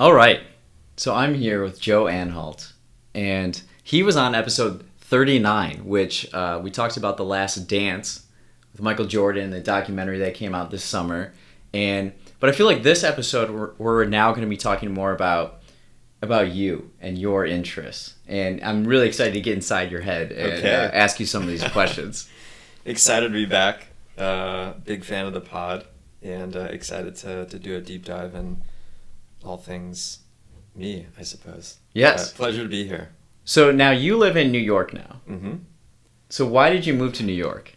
All right. So I'm here with Joe Anhalt, and he was on episode 39, which we talked about The Last Dance with Michael Jordan, the documentary that came out this summer. But I feel like this episode we're now going to be talking more about you and your interests. And I'm really excited to get inside your head and ask you some of these questions. Excited to be back. Big fan of the pod, and excited to do a deep dive in all things me, I suppose. Yes. Pleasure to be here. So now you live in New York now. Mm-hmm. So why did you move to New York?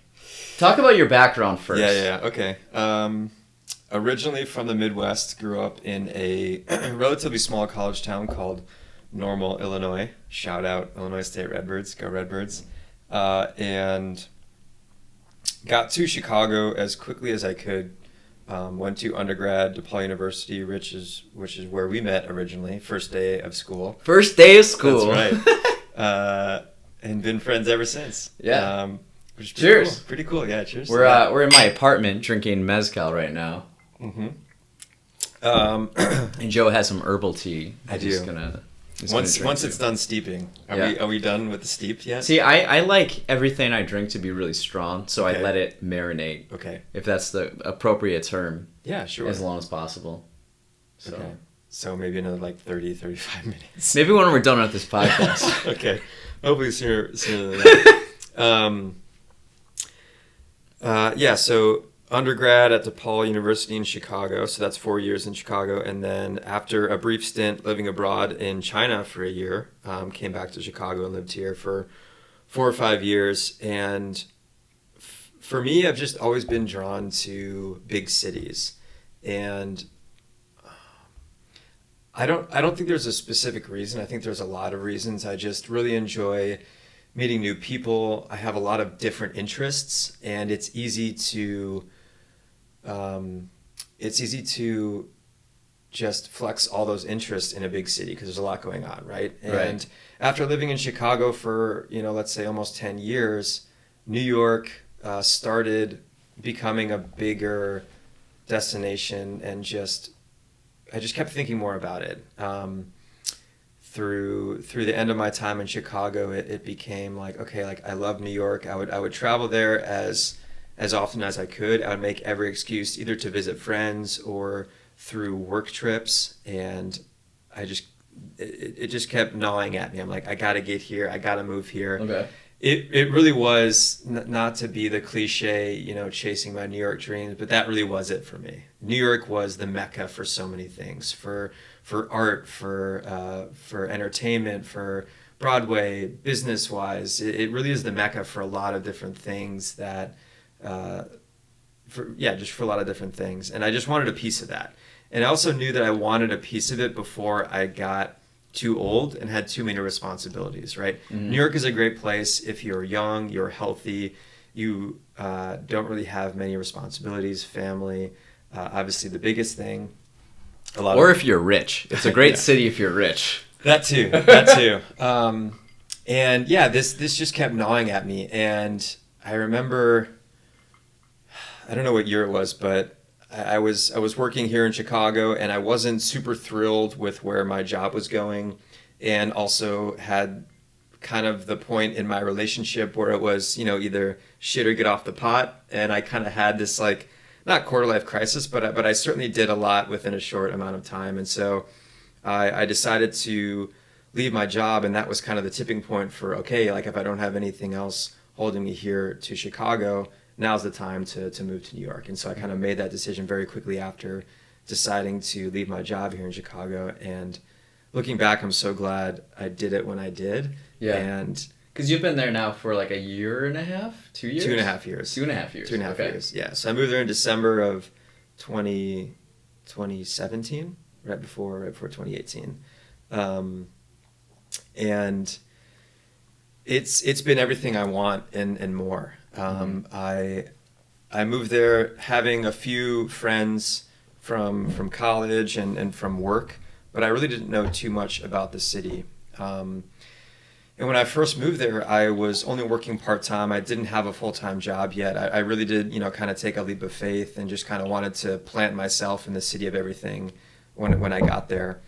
Talk about your background first. Yeah. Okay. Originally from the Midwest, grew up in a relatively small college town called Normal, Illinois. Shout out Illinois State Redbirds. Go Redbirds. And got to Chicago as quickly as I could. Went to undergrad, DePaul University, which is where we met originally. First day of school. First day of school. That's right. And been friends ever since. Yeah. Which is Cheers. Cool. Pretty cool. Yeah. Cheers. We're in my apartment drinking mezcal right now. Mm-hmm. And Joe has some herbal tea. I do. Once it's done steeping, are we done with the steep yet? See, I like everything I drink to be really strong, so I let it marinate. Okay. If that's the appropriate term. Yeah, sure. As long as possible. So. Okay. So maybe another 30, 35 minutes. Maybe when we're done with this podcast. Okay. Hopefully sooner than that. So undergrad at DePaul University in Chicago. So that's 4 years in Chicago. And then after a brief stint living abroad in China for a year, came back to Chicago and lived here for 4 or 5 years. And for me, I've just always been drawn to big cities. And I don't think there's a specific reason. I think there's a lot of reasons. I just really enjoy meeting new people. I have a lot of different interests, and it's easy to just flex all those interests in a big city because there's a lot going on, right? And after living in Chicago for, let's say almost 10 years, New York started becoming a bigger destination, and I just kept thinking more about it. Through the end of my time in Chicago, it became like, okay, like I love New York. I would travel there as often as I could. I would make every excuse either to visit friends or through work trips, and it just kept gnawing at me. I'm like, I gotta get here. I gotta move here. Okay. It really was, not to be the cliche, chasing my New York dreams, but that really was it for me. New York was the mecca for so many things, for art, for entertainment, for Broadway, business-wise. It really is the mecca for a lot of different things just for a lot of different things. And I just wanted a piece of that. And I also knew that I wanted a piece of it before I got too old and had too many responsibilities, right? Mm-hmm. New York is a great place if you're young, you're healthy, you don't really have many responsibilities, family, obviously the biggest thing. If you're rich. It's a great city if you're rich. That too. And this just kept gnawing at me. And I remember, I don't know what year it was, but I was working here in Chicago, and I wasn't super thrilled with where my job was going, and also had kind of the point in my relationship where it was, either shit or get off the pot. And I kind of had this not quarter life crisis, but I certainly did a lot within a short amount of time. And so I decided to leave my job, and that was kind of the tipping point for, okay, like if I don't have anything else holding me here to Chicago, now's the time to move to New York. And so I kind of made that decision very quickly after deciding to leave my job here in Chicago. And looking back, I'm so glad I did it when I did. Yeah. And because you've been there now for like a year and a half, 2 years? 2.5 years. 2.5 years. 2.5 years, yeah. So I moved there in December of 2017, right before 2018. And it's been everything I want and more. I moved there having a few friends from college and from work, but I really didn't know too much about the city. And when I first moved there, I was only working part-time. I didn't have a full-time job yet. I really did, kind of take a leap of faith and just kind of wanted to plant myself in the city of everything when I got there.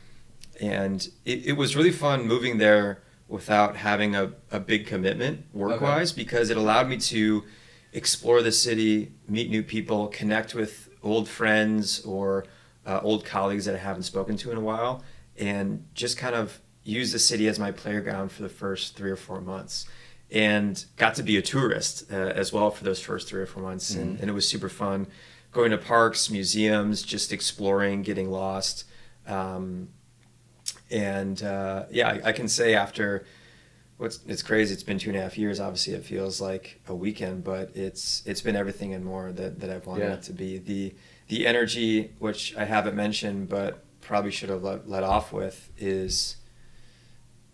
And it was really fun moving there without having a big commitment work-wise, because it allowed me to explore the city, meet new people, connect with old friends or old colleagues that I haven't spoken to in a while, and just kind of use the city as my playground for the first 3 or 4 months. And got to be a tourist as well for those first 3 or 4 months. And it was super fun going to parks, museums, just exploring, getting lost. I can say after it's crazy. It's been 2.5 years. Obviously, it feels like a weekend, but it's been everything and more that I've wanted it to be. The energy, which I haven't mentioned, but probably should have let off with, is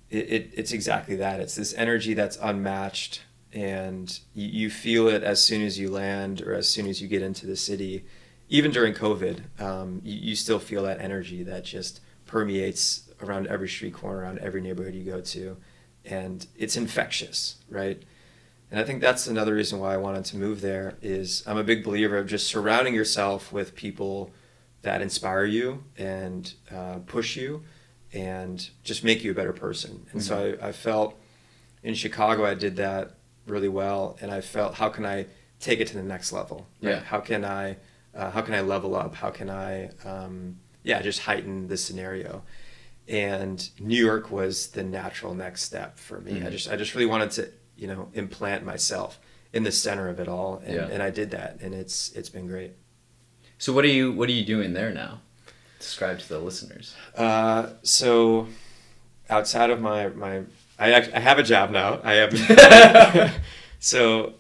it's exactly that. It's this energy that's unmatched, and you feel it as soon as you land or as soon as you get into the city. Even during COVID, you still feel that energy that just permeates around every street corner, around every neighborhood you go to. And it's infectious, right? And I think that's another reason why I wanted to move there. Is I'm a big believer of just surrounding yourself with people that inspire you and push you and just make you a better person. And so I felt in Chicago I did that really well, and I felt, how can I take it to the next level? Right? How can I level up? How can I just heighten the scenario? And New York was the natural next step for me. I just really wanted to, implant myself in the center of it all, and I did that, and it's been great. So what are you doing there now? Describe to the listeners. So outside of I have a job now. I have so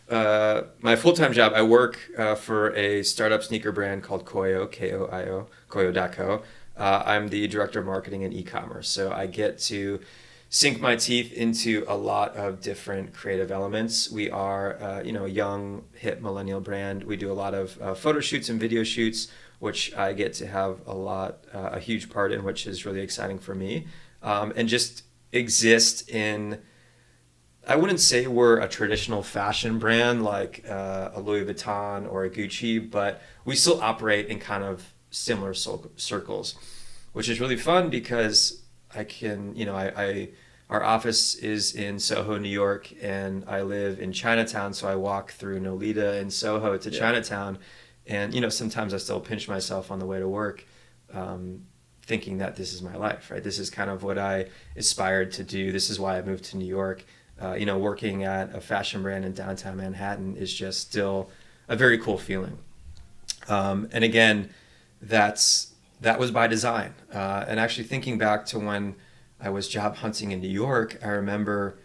my full-time job, I work for a startup sneaker brand called Koyo, Koio, Koyo.co. I'm the director of marketing and e-commerce, so I get to sink my teeth into a lot of different creative elements. We are, a young, hip millennial brand. We do a lot of photo shoots and video shoots, which I get to have a huge part in, which is really exciting for me, and just exist in. I wouldn't say we're a traditional fashion brand like a Louis Vuitton or a Gucci, but we still operate in kind of similar circles, which is really fun because I can, our office is in Soho, New York, and I live in Chinatown, so I walk through Nolita and Soho to Chinatown, and sometimes I still pinch myself on the way to work, thinking that this is my life, right? This is kind of what I aspired to do. This is why I moved to New York. Working at a fashion brand in downtown Manhattan is just still a very cool feeling. And again, that was by design. And actually thinking back to when I was job hunting in New York, I remember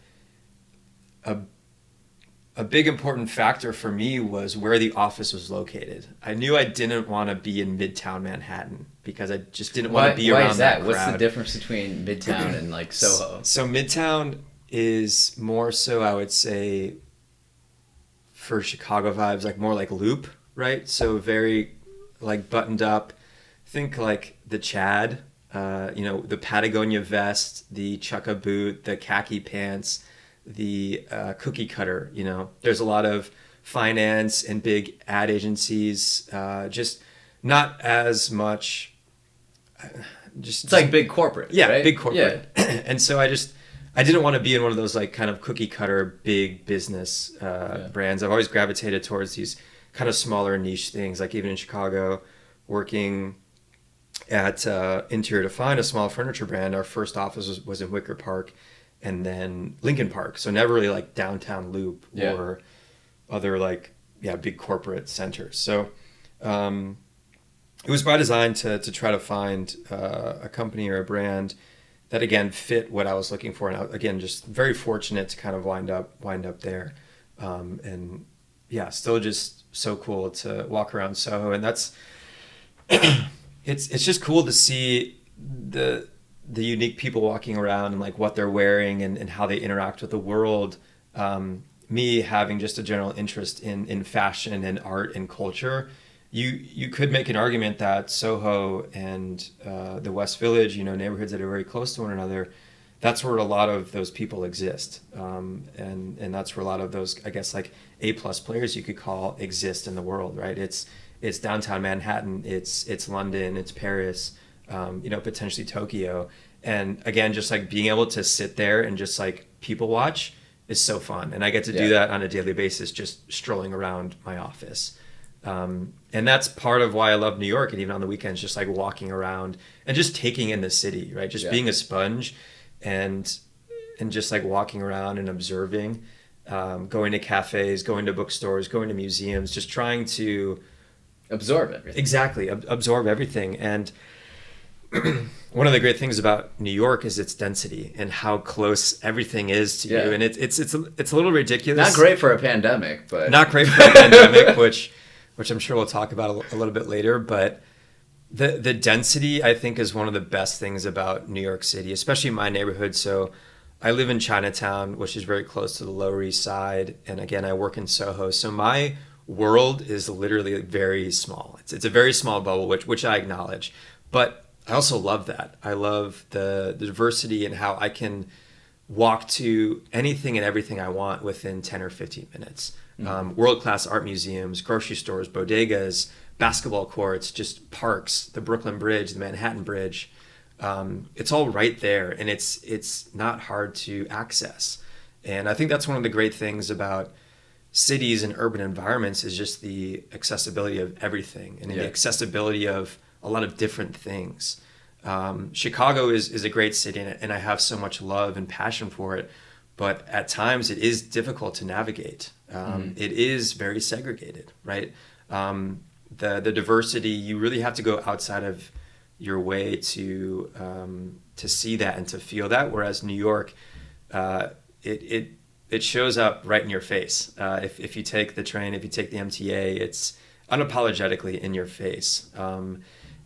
a big important factor for me was where the office was located. I knew I didn't want to be in Midtown Manhattan because I just didn't want to be around that crowd. What's the difference between Midtown and like Soho? So Midtown is more so, I would say, for Chicago vibes, like more like Loop, right? So very like buttoned up. Think like the Chad, the Patagonia vest, the chukka boot, the khaki pants, the cookie cutter. There's a lot of finance and big ad agencies, just not as much. It's like big corporate. Yeah, right? big corporate. Yeah. And so I didn't want to be in one of those like kind of cookie cutter big business brands. I've always gravitated towards these kind of smaller niche things. Like even in Chicago, working at Interior Define, a small furniture brand, our first office was in Wicker Park and then Lincoln Park. So never really like downtown Loop or other big corporate centers. So it was by design to try to find a company or a brand that again fit what I was looking for, and again just very fortunate to kind of wind up there, and still just so cool to walk around Soho, and that's it's just cool to see the unique people walking around and like what they're wearing and how they interact with the world. Me having just a general interest in fashion and art and culture. You could make an argument that Soho and the West Village, neighborhoods that are very close to one another, that's where a lot of those people exist, and that's where a lot of those, I guess, like A+ players you could call exist in the world, right? It's downtown Manhattan, it's London, it's Paris, potentially Tokyo. And again, just like being able to sit there and just like people watch is so fun. And I get to do that on a daily basis, just strolling around my office. And that's part of why I love New York. And even on the weekends, just like walking around and just taking in the city, right? Just being a sponge and just like walking around and observing, going to cafes, going to bookstores, going to museums, just trying to absorb everything. Exactly. Absorb everything. And one of the great things about New York is its density and how close everything is to you. And it's a little ridiculous. Not great for a pandemic, but not great for a pandemic, which I'm sure we'll talk about a little bit later. But the density, I think, is one of the best things about New York City, especially in my neighborhood. So I live in Chinatown, which is very close to the Lower East Side. And again, I work in Soho. So my world is literally very small. It's a very small bubble, which I acknowledge. But I also love that. I love the diversity and how I can walk to anything and everything I want within 10 or 15 minutes. World-class art museums, grocery stores, bodegas, basketball courts, just parks, the Brooklyn Bridge, the Manhattan Bridge. It's all right there, and it's not hard to access. And I think that's one of the great things about cities and urban environments is just the accessibility of everything and the accessibility of a lot of different things. Chicago is a great city, and I have so much love and passion for it, but at times it is difficult to navigate. It is very segregated, right? The diversity, you really have to go outside of your way to see that and to feel that, whereas New York, it shows up right in your face. If you take the train, if you take the MTA, it's unapologetically in your face.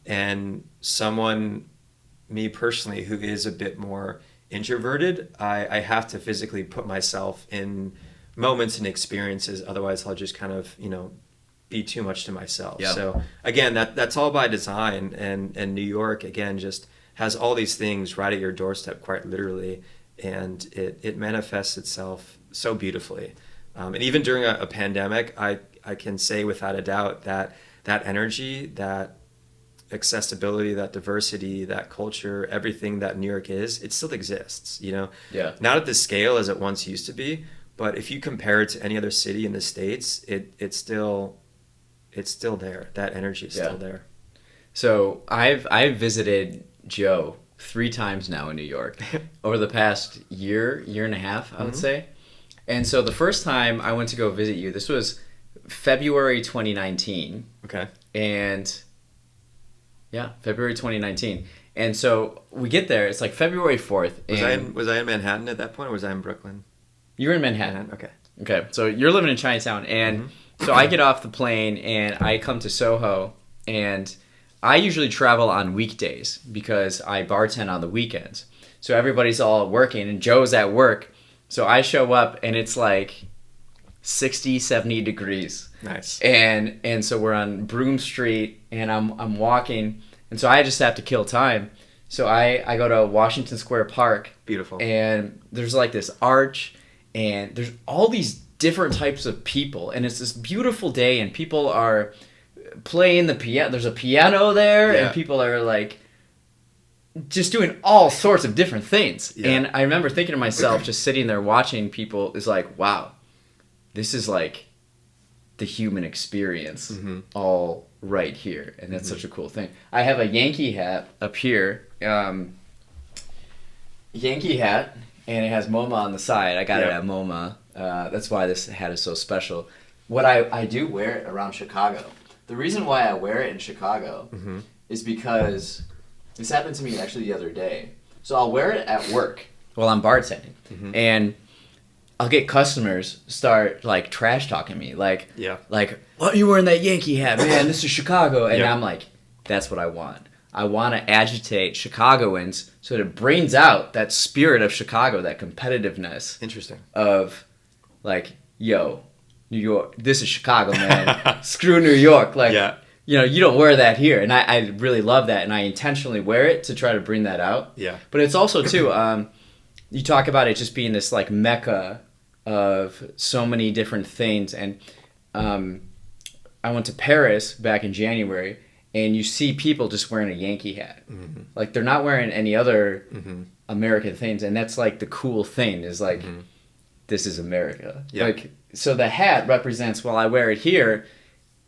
And me personally, who is a bit more introverted, I have to physically put myself in moments and experiences. Otherwise, I'll just kind of, be too much to myself. Yep. So again, that's all by design. And New York, again, just has all these things right at your doorstep, quite literally. And it manifests itself so beautifully. And even during a pandemic, I can say without a doubt that energy, that accessibility, that diversity, that culture, everything that New York is, it still exists, not at the scale as it once used to be, but if you compare it to any other city in the States, it's still there. That energy is still there. So I've visited Joe 3 times now in New York over the past year and a half, I would say. And so the first time I went to go visit you, this was February 2019. Okay. And February 2019. And so we get there, it's like February 4th. Was I in Manhattan at that point, or was I in Brooklyn? You were in Manhattan. Okay. So you're living in Chinatown. And so I get off the plane and I come to Soho, and I usually travel on weekdays because I bartend on the weekends. So everybody's all working and Joe's at work. So I show up and it's like 60, 70 degrees. Nice. And so we're on Broome Street and I'm walking, and so I just have to kill time. So I go to Washington Square Park. Beautiful. And there's like this arch, and there's all these different types of people, and it's this beautiful day, and people are playing the piano. There's a piano there, and people are like just doing all sorts of different things. And I remember thinking to myself, just sitting there watching people, is like, wow, this is like the human experience all right here. And that's such a cool thing. I have a Yankee hat up here. Yankee hat, and it has MoMA on the side. I got it at MoMA. That's why this hat is so special. What I do wear it around Chicago. The reason why I wear it in Chicago is because this happened to me actually the other day. So I'll wear it at work while I'm bartending. And I'll get customers start like trash talking me, like, why are you wearing that Yankee hat, man? This is Chicago. And I'm like, that's what I want. I want to agitate Chicagoans so that it brings out that spirit of Chicago, that competitiveness. Interesting. Of like, yo, New York, this is Chicago, man. Screw New York. Like, you don't wear that here. And I really love that. And I intentionally wear it to try to bring that out. Yeah. But it's also, too, you talk about it just being this like mecca of so many different things. And I went to Paris back in January, and you see people just wearing a Yankee hat. Like they're not wearing any other American things, and that's like the cool thing is like this is America. Yeah. Like so the hat represents, while I wear it here,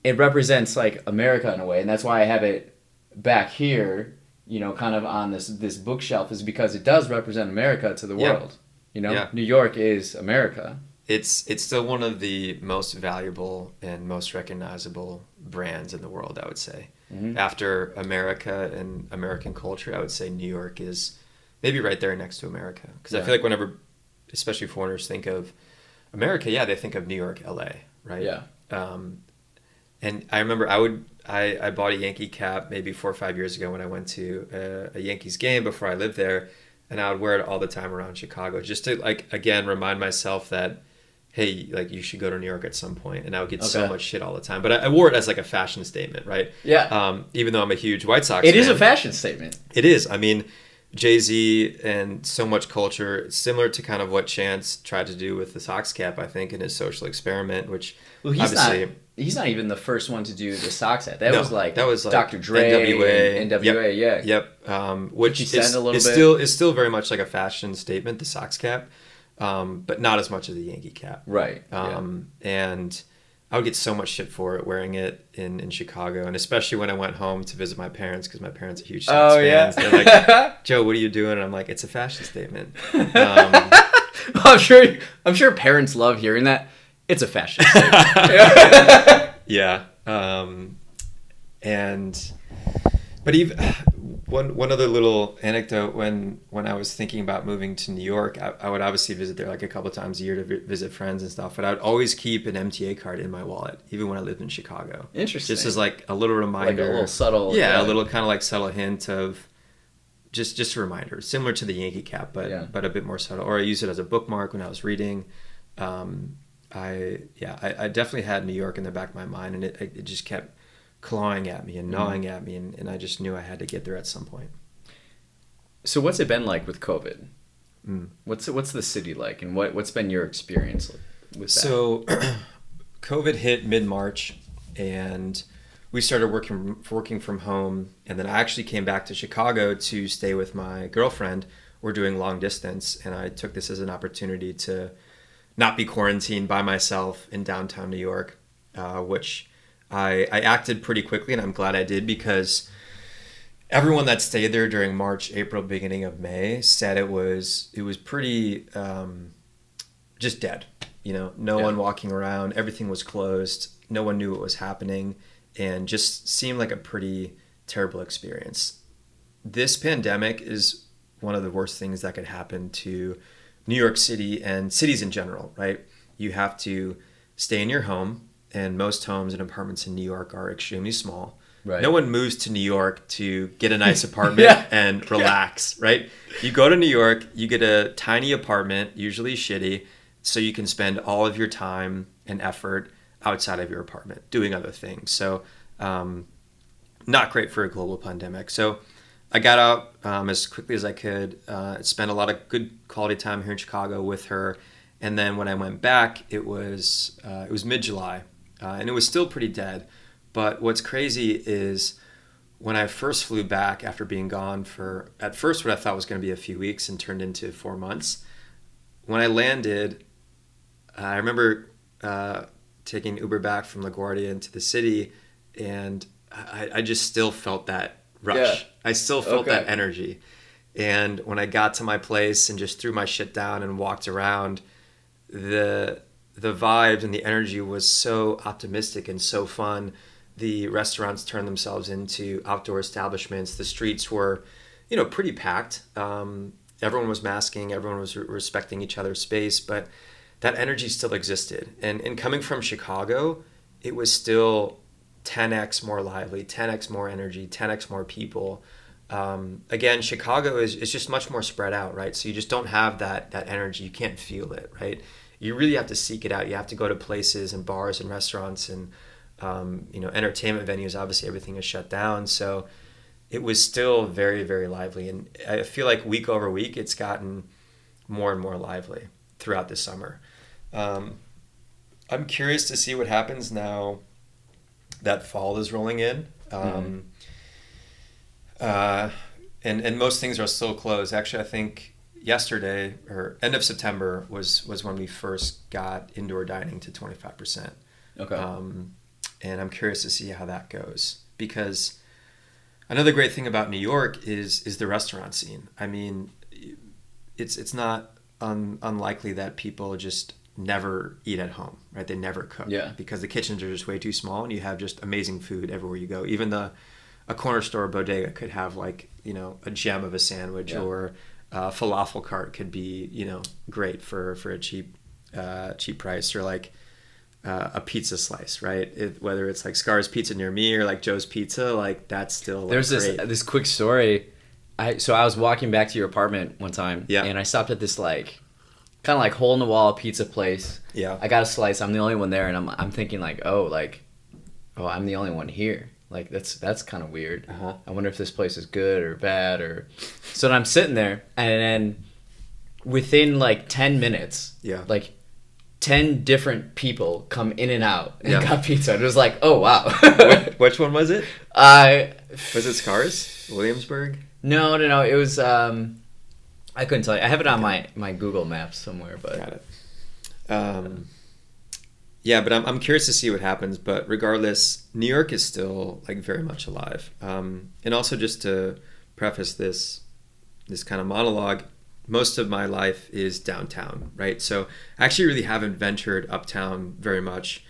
it represents like America in a way, and that's why I have it back here, you know, kind of on this bookshelf, is because it does represent America to the world. You know, New York is America. It's still one of the most valuable and most recognizable brands in the world, I would say. After America and American culture, I would say New York is maybe right there next to America. Because I feel like whenever, especially foreigners, think of America, they think of New York, LA, right? Yeah. And I remember I bought a Yankee cap maybe 4 or 5 years ago when I went to a Yankees game before I lived there, and I would wear it all the time around Chicago just to, like, again, remind myself that, hey, like, you should go to New York at some point. And I would get so much shit all the time. But I wore it as like a fashion statement, right? Yeah. Even though I'm a huge White Sox fan. It is a fashion statement. It is. I mean, Jay-Z and so much culture, it's similar to kind of what Chance tried to do with the Sox cap, I think, in his social experiment, which he's not even the first one to do the Sox hat. That was like Dr. Dre, NWA, NWA, which is still very much like a fashion statement, the Sox cap, but not as much as the Yankee cap. Right. And I would get so much shit for it wearing it in Chicago, and especially when I went home to visit my parents, because my parents are huge Sox fans. They're like, Joe, what are you doing? And I'm like, it's a fashion statement. I'm sure parents love hearing that. It's a fashion statement. But even one other little anecdote, when I was thinking about moving to New York, I would obviously visit there like a couple times a year to visit friends and stuff, but I would always keep an MTA card in my wallet, even when I lived in Chicago. Interesting. Just as like a little reminder. Like a little subtle. A little kind of like subtle hint of just a reminder, similar to the Yankee cap, but a bit more subtle. Or I used it as a bookmark when I was reading. I definitely had New York in the back of my mind, and it just kept clawing at me and gnawing at me, and I just knew I had to get there at some point. So what's it been like with COVID? What's the city like, and what's been your experience with that? So COVID hit mid-March, and we started working from home, and then I actually came back to Chicago to stay with my girlfriend. We're doing long distance, and I took this as an opportunity to not be quarantined by myself in downtown New York, which I acted pretty quickly, and I'm glad I did, because everyone that stayed there during March, April, beginning of May said it was pretty just dead. You know, no one walking around, everything was closed, no one knew what was happening, and just seemed like a pretty terrible experience. This pandemic is one of the worst things that could happen to New York City and cities in general, right? You have to stay in your home, and most homes and apartments in New York are extremely small. Right. No one moves to New York to get a nice apartment and relax, right? You go to New York, you get a tiny apartment, usually shitty, so you can spend all of your time and effort outside of your apartment doing other things. So not great for a global pandemic. So I got out as quickly as I could, spent a lot of good quality time here in Chicago with her. And then when I went back, it was mid-July, and it was still pretty dead. But what's crazy is when I first flew back after being gone for, at first, what I thought was going to be a few weeks and turned into 4 months. When I landed, I remember taking Uber back from LaGuardia into the city, and I just still felt that rush. Yeah. I still felt that energy. And when I got to my place and just threw my shit down and walked around, the vibes and the energy was so optimistic and so fun. The restaurants turned themselves into outdoor establishments. The streets were, pretty packed. Everyone was masking. Everyone was respecting each other's space, but that energy still existed. And coming from Chicago, it was still 10x more lively, 10x more energy, 10x more people. Again, Chicago is just much more spread out, right? So you just don't have that energy. You can't feel it, right? You really have to seek it out. You have to go to places and bars and restaurants and entertainment venues. Obviously, everything is shut down. So it was still very, very lively. And I feel like week over week, it's gotten more and more lively throughout the summer. I'm curious to see what happens now that fall is rolling in. And most things are still closed. Actually, I think yesterday or end of September was when we first got indoor dining to 25%. Okay. And I'm curious to see how that goes, because another great thing about New York is the restaurant scene. I mean, it's not unlikely that people just never eat at home, right? They never cook, Yeah. because the kitchens are just way too small, and you have just amazing food everywhere you go. Even a corner store bodega could have, like, a gem of a sandwich, Yeah. or a falafel cart could be, great for a cheap price, or like a pizza slice, right? Whether it's like Scar's Pizza near me or like Joe's Pizza, like that's still like, There's great. this quick story. So I was walking back to your apartment one time, Yeah. and I stopped at this like kind of like hole in the wall pizza place. Yeah. I got a slice. I'm the only one there, and I'm thinking like, oh, I'm the only one here. Like that's kind of weird. Uh-huh. I wonder if this place is good or bad or. So then I'm sitting there, and then within like 10 minutes, Yeah. like 10 different people come in and out and Yeah. got pizza. And it was like, oh wow. Which one was it? I Was it Scar's? Williamsburg? No. It was I couldn't tell you. I have it on my Google Maps somewhere, but Got it. Yeah, but I'm curious to see what happens. But regardless, New York is still like very much alive. And also, just to preface this kind of monologue, most of my life is downtown, right? So I actually really haven't ventured uptown very much.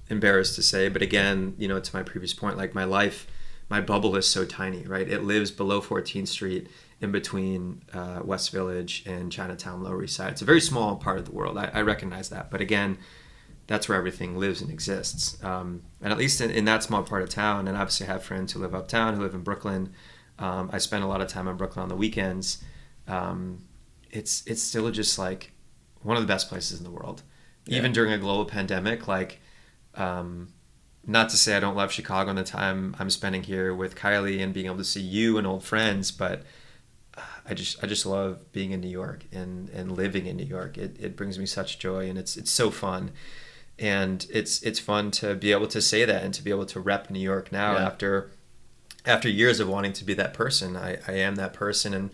Embarrassed to say, but again, to my previous point, like my bubble is so tiny, right? It lives below 14th Street, in between West Village and Chinatown, Lower East Side. It's a very small part of the world. I recognize that. But again, that's where everything lives and exists. And at least in that small part of town, and obviously I have friends who live uptown, who live in Brooklyn. I spend a lot of time in Brooklyn on the weekends. It's still just like one of the best places in the world. Yeah. Even during a global pandemic, like, not to say I don't love Chicago and the time I'm spending here with Kylie and being able to see you and old friends, but I just love being in New York and living in New York. It brings me such joy, and it's so fun. And it's fun to be able to say that and to be able to rep New York now. Yeah. After years of wanting to be that person. I am that person. And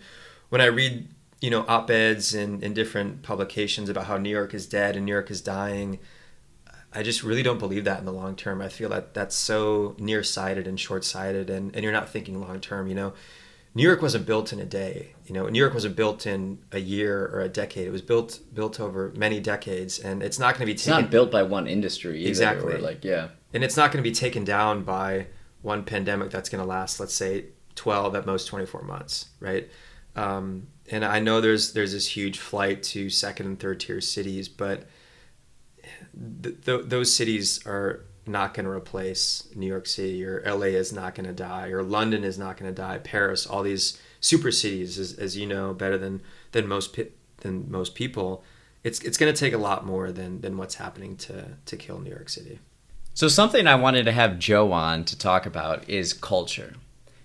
when I read, op-eds in different publications about how New York is dead and New York is dying, I just really don't believe that in the long term. I feel that that's so nearsighted and short-sighted, and you're not thinking long term. New York wasn't built in a day. New York wasn't built in a year or a decade. It was built over many decades, and it's not going to be taken. It's not built by one industry either. Exactly. And it's not going to be taken down by one pandemic that's going to last, let's say, 12 at most 24 months, right? And I know there's this huge flight to second and third tier cities, but those cities are not going to replace New York City, or LA is not going to die, or London is not going to die, Paris, all these super cities, as you know better than most people. It's going to take a lot more than what's happening to kill New York City. So something I wanted to have Joe on to talk about is culture.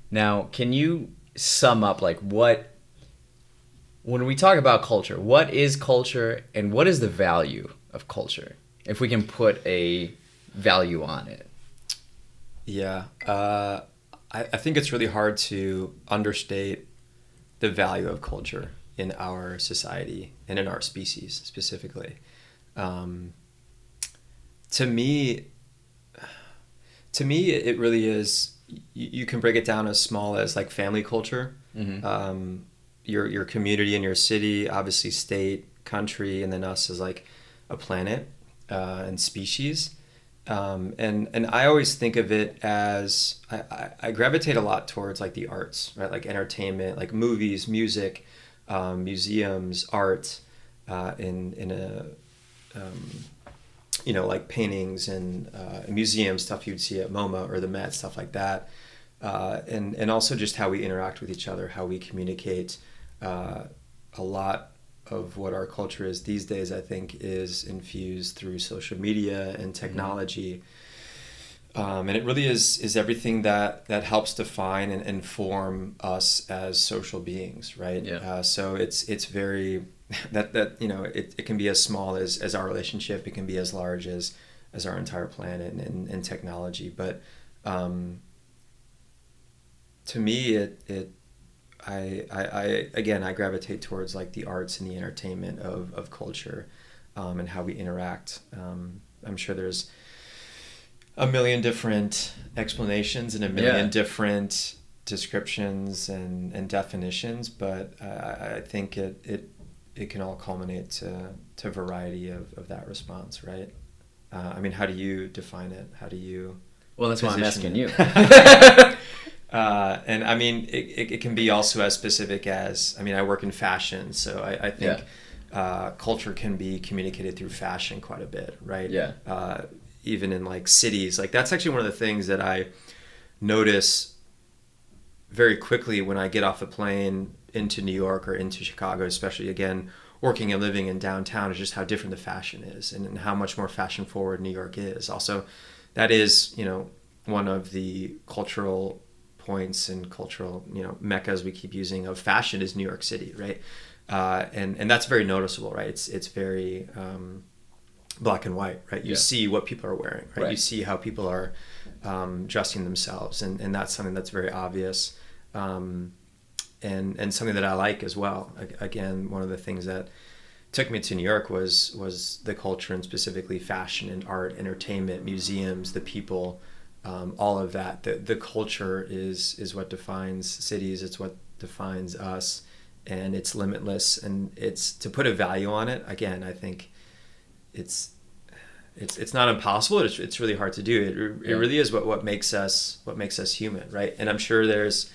Now, can you sum up when we talk about culture, what is culture and what is the value of culture? If we can put a value on it. Yeah. I think it's really hard to understate the value of culture in our society and in our species specifically. To me, it really is. You can break it down as small as like family culture, mm-hmm. Your community and your city, obviously state, country, and then us as like a planet and species. And I always think of it as I gravitate a lot towards like the arts, right? Like entertainment, like movies, music, museums, art, like paintings and museum stuff you'd see at MoMA or the Met, stuff like that. And also just how we interact with each other, how we communicate. A lot of what our culture is these days, I think, is infused through social media and technology. And it really is everything that helps define and inform us as social beings, right? Yeah. So it's very it can be as small as our relationship. It can be as large as our entire planet and technology. But To me, I gravitate towards like the arts and the entertainment of culture, and how we interact. I'm sure there's a million different explanations and a million different descriptions and definitions, but I think it can all culminate to variety of that response, right? I mean, how do you define it? How do you? Well, that's why I'm asking you. And I mean, it can be also as specific as, I mean, I work in fashion, so I think culture can be communicated through fashion quite a bit, right? Yeah. Even in like cities, like that's actually one of the things that I notice very quickly when I get off the plane into New York or into Chicago, especially again, working and living in downtown, is just how different the fashion is and how much more fashion forward New York is. Also, that is, one of the cultural points and cultural, meccas we keep using of fashion is New York City, right? And that's very noticeable, right? It's very black and white, right? You see what people are wearing, right? You see how people are dressing themselves, and that's something that's very obvious, and something that I like as well. Again, one of the things that took me to New York was the culture, and specifically fashion and art, entertainment, museums, the people. All of that, the culture is what defines cities. It's what defines us, and it's limitless. And it's, to put a value on it, again, I think it's not impossible. It's really hard to do. It really is what makes us human, right? And I'm sure there's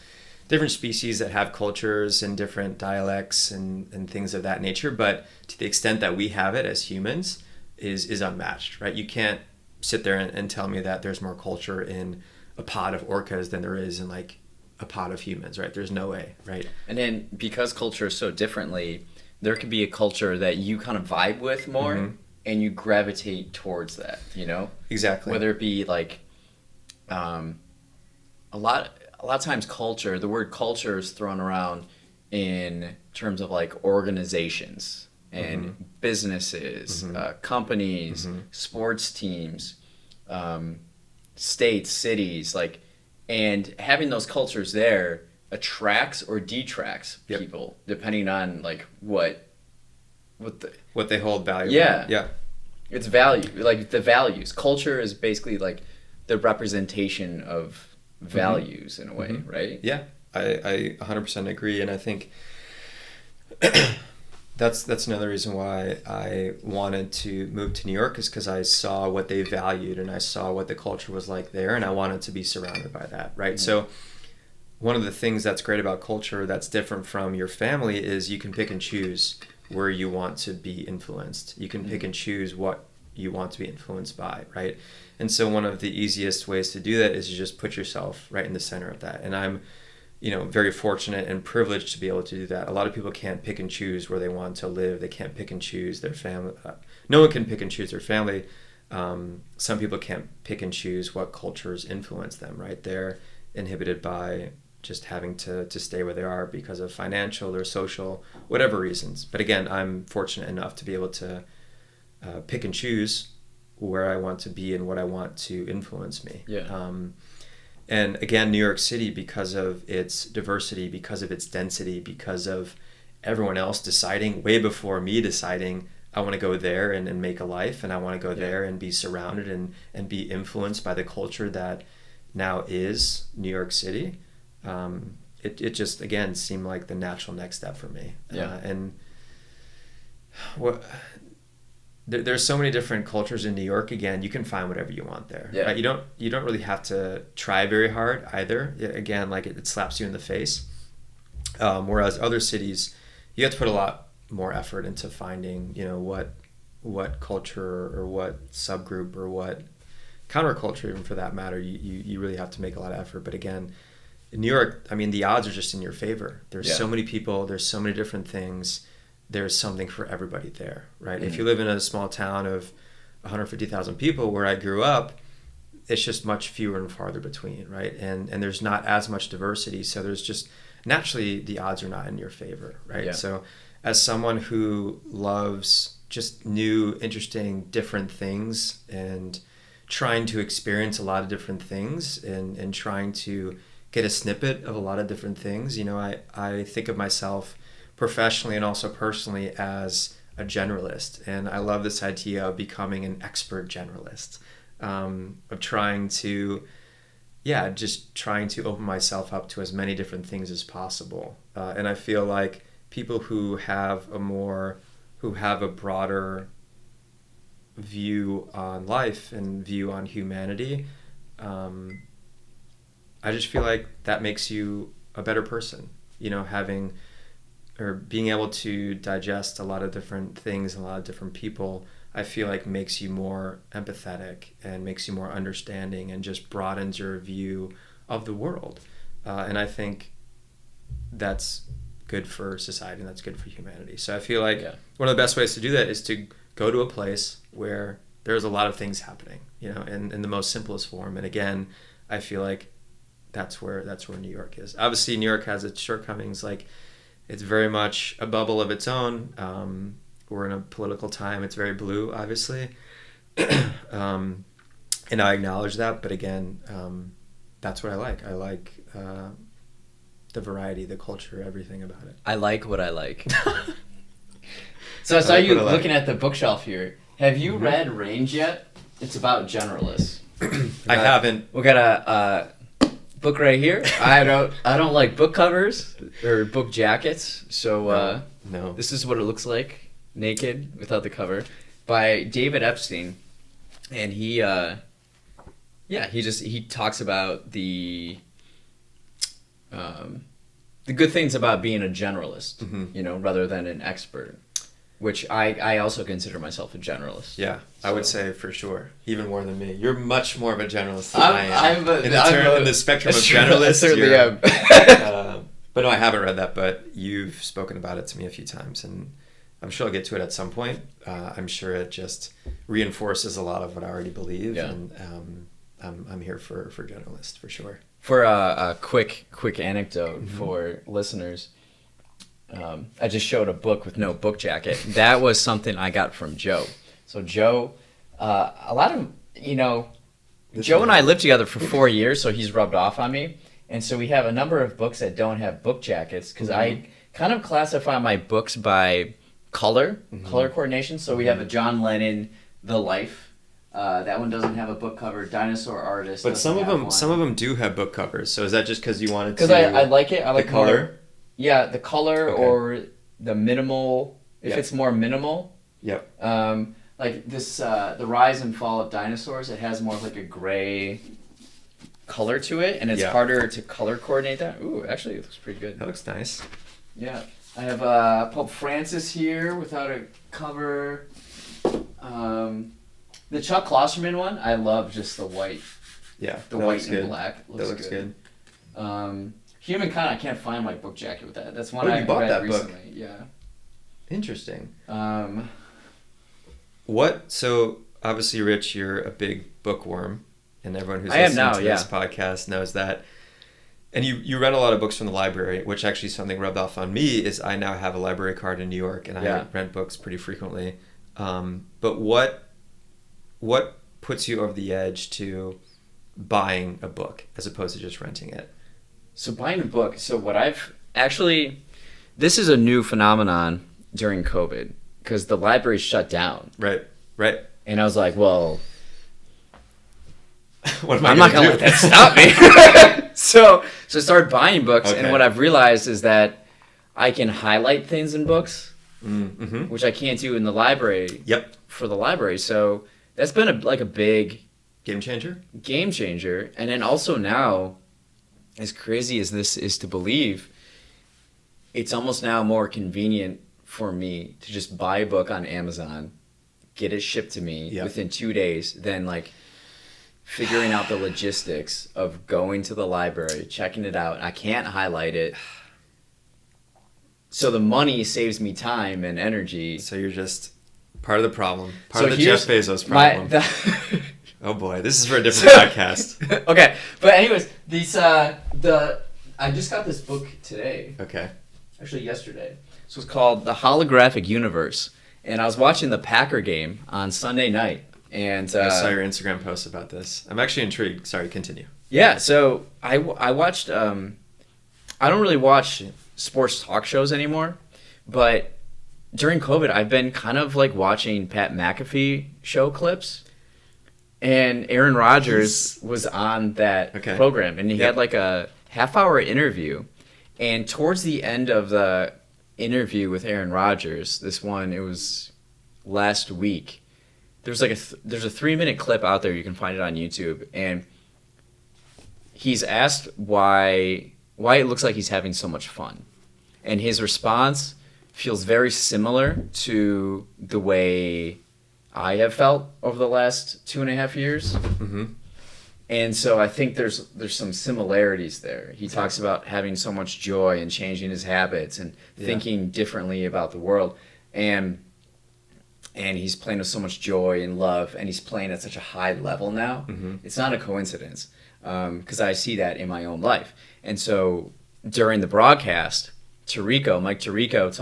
different species that have cultures and different dialects and things of that nature. But to the extent that we have it as humans is unmatched, right? You can't sit there and tell me that there's more culture in a pod of orcas than there is in like a pod of humans, right? There's no way, right? And then because culture is so differently, there could be a culture that you kind of vibe with more, and you gravitate towards that, Exactly. Whether it be like a lot of times the word culture is thrown around in terms of like organizations and businesses, companies, sports teams, states, cities, like, and having those cultures there attracts or detracts people depending on like what they hold value. Yeah. It's value, like the values. Culture is basically like the representation of values in a way, right? Yeah, I 100% agree, and I think that's another reason why I wanted to move to New York, is because I saw what they valued and I saw what the culture was like there, and I wanted to be surrounded by that, right? So one of the things that's great about culture that's different from your family is you can pick and choose where you want to be influenced. You can pick and choose what you want to be influenced by, right? And so one of the easiest ways to do that is to just put yourself right in the center of that. And I'm very fortunate and privileged to be able to do that. A lot of people can't pick and choose where they want to live. They can't pick and choose their family. No one can pick and choose their family. Some people can't pick and choose what cultures influence them, right? They're inhibited by just having to stay where they are because of financial or social, whatever reasons. But again, I'm fortunate enough to be able to pick and choose where I want to be and what I want to influence me. And again, New York City, because of its diversity, because of its density, because of everyone else deciding way before me deciding I want to go there and make a life, and I want to go there and be surrounded and be influenced by the culture that now is New York City. It just, again, seemed like the natural next step for me. And there's so many different cultures in New York. Again, you can find whatever you want there. Right? You don't really have to try very hard either. Again, like it slaps you in the face. Whereas other cities, you have to put a lot more effort into finding, what culture or what subgroup or what counterculture, even for that matter, you really have to make a lot of effort. But again, in New York, I mean, the odds are just in your favor. There's so many people. There's so many different things. There's something for everybody there, right? If you live in a small town of 150,000 people where I grew up, it's just much fewer and farther between, right? And there's not as much diversity, so there's just naturally the odds are not in your favor, right? So as someone who loves just new, interesting, different things and trying to experience a lot of different things and trying to get a snippet of a lot of different things. You know, I think of myself professionally and also personally as a generalist, and I love this idea of becoming an expert generalist, of trying to open myself up to as many different things as possible. And I feel like people who have a broader view on life and view on humanity, I just feel like that makes you a better person, you know, being able to digest a lot of different things and a lot of different people. I feel like makes you more empathetic and makes you more understanding and just broadens your view of the world. And I think that's good for society and that's good for humanity. So I feel like one of the best ways to do that is to go to a place where there's a lot of things happening, you know, in the most simplest form. And again, I feel like that's where New York is. Obviously, New York has its shortcomings. Like, it's very much a bubble of its own. We're in a political time. It's very blue, obviously. And I acknowledge that. But again, that's what I like. I like the variety, the culture, everything about it. I like what I like. So I saw you looking at the bookshelf here. Have you read Range yet? It's about generalists. I haven't. We got a book right here. I don't like book covers or book jackets. So no. This is what it looks like, naked, without the cover, by David Epstein. And he talks about the good things about being a generalist, you know, rather than an expert, which I also consider myself a generalist. Yeah, so. I would say for sure, even more than me. You're much more of a generalist than I am. In the spectrum of generalists, I certainly am. But no, I haven't read that, but you've spoken about it to me a few times, and I'm sure I'll get to it at some point. I'm sure it just reinforces a lot of what I already believe, and I'm here for generalist, for sure. For a quick anecdote for listeners, I just showed a book with no book jacket. That was something I got from Joe. So Joe, a lot of, you know, Joe and I lived together for 4 years, so he's rubbed off on me. And so we have a number of books that don't have book jackets, because I kind of classify my books by color coordination. So we have a John Lennon, The Life. That one doesn't have a book cover. Dinosaur Artist. But some of them do have book covers. So is that just because you wanted to? Because I like it. I like the color. More, yeah, the color or the minimal. If it's more minimal. Yep. Like this, The Rise and Fall of Dinosaurs. It has more of like a gray color to it, and it's harder to color coordinate that. Ooh, actually, it looks pretty good. That looks nice. Yeah, I have Pope Francis here without a cover. The Chuck Klosterman one, I love just the white. Yeah, the white and black. That looks good. Humankind, I can't find my book jacket with that. That's one I bought read that recently. book. Yeah. Interesting. So obviously, Rich, you're a big bookworm, and everyone who's listening to this podcast knows that. And you read a lot of books from the library, which actually something rubbed off on me is I now have a library card in New York, and I rent books pretty frequently. But what puts you over the edge to buying a book as opposed to just renting it? So buying a book. So what I've actually, this is a new phenomenon during COVID because the library shut down. Right. And I was like, well, I'm not going to let that stop me. So I started buying books, and what I've realized is that I can highlight things in books, which I can't do in the library. Yep. For the library. So that's been a big game changer. And then also now, as crazy as this is to believe, it's almost now more convenient for me to just buy a book on Amazon, get it shipped to me within 2 days, than like figuring out the logistics of going to the library, checking it out. I can't highlight it. So the money saves me time and energy. So you're just part of the problem. Part of the Jeff Bezos problem. Oh boy, this is for a different podcast. Okay, but anyways, these I just got this book today. Okay. Actually, yesterday. So it's called The Holographic Universe, and I was watching the Packer game on Sunday night, And I saw your Instagram post about this. I'm actually intrigued. Sorry, continue. Yeah, so I watched. I don't really watch sports talk shows anymore, but during COVID, I've been kind of like watching Pat McAfee show clips, and Aaron Rodgers was on that program, and he had like a half-hour interview, and towards the end of the interview with Aaron Rodgers, this one, it was last week. There's like there's a 3-minute clip out there. You can find it on YouTube, and he's asked why it looks like he's having so much fun, and his response feels very similar to the way I have felt over the last 2.5 years. Mm-hmm. And so I think there's some similarities there. He talks about having so much joy and changing his habits and thinking differently about the world, and he's playing with so much joy and love, and he's playing at such a high level now. Mm-hmm. It's not a coincidence, because I see that in my own life. And so during the broadcast, Mike Tirico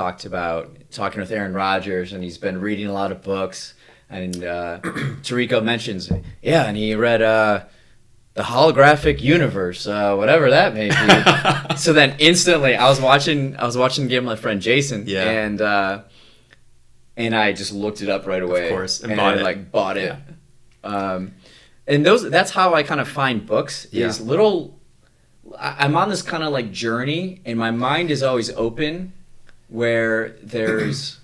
talking with Aaron Rodgers, and he's been reading a lot of books, and Tirico mentions, and he read the holographic universe, whatever that may be. So then instantly, I was watching the game with my friend Jason, and I just looked it up right away, of course, and bought it. And that's how I kind of find books. Is I'm on this kind of like journey, and my mind is always open, where there's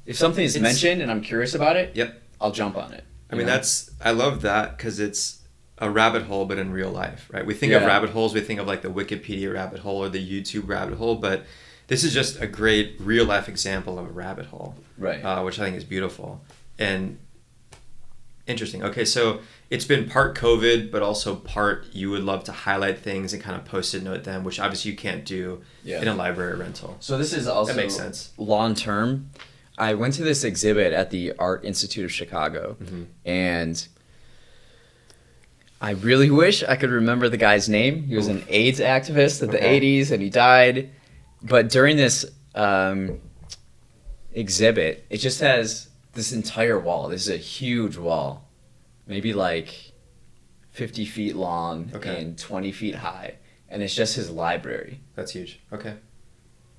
if something is mentioned and I'm curious about it, I'll jump on it. I mean, I love that, because it's a rabbit hole, but in real life, right? We think of rabbit holes, we think of like the Wikipedia rabbit hole or the YouTube rabbit hole, but this is just a great real life example of a rabbit hole, right? Which I think is beautiful and interesting. Okay, so it's been part COVID, but also part you would love to highlight things and kind of post-it note them, which obviously you can't do in a library rental. So this is also that makes sense. Long term. I went to this exhibit at the Art Institute of Chicago, and I really wish I could remember the guy's name. He was an AIDS activist in the 80s, and he died. But during this exhibit, it just has this entire wall. This is a huge wall, maybe like 50 feet long and 20 feet high. And it's just his library. That's huge. Okay.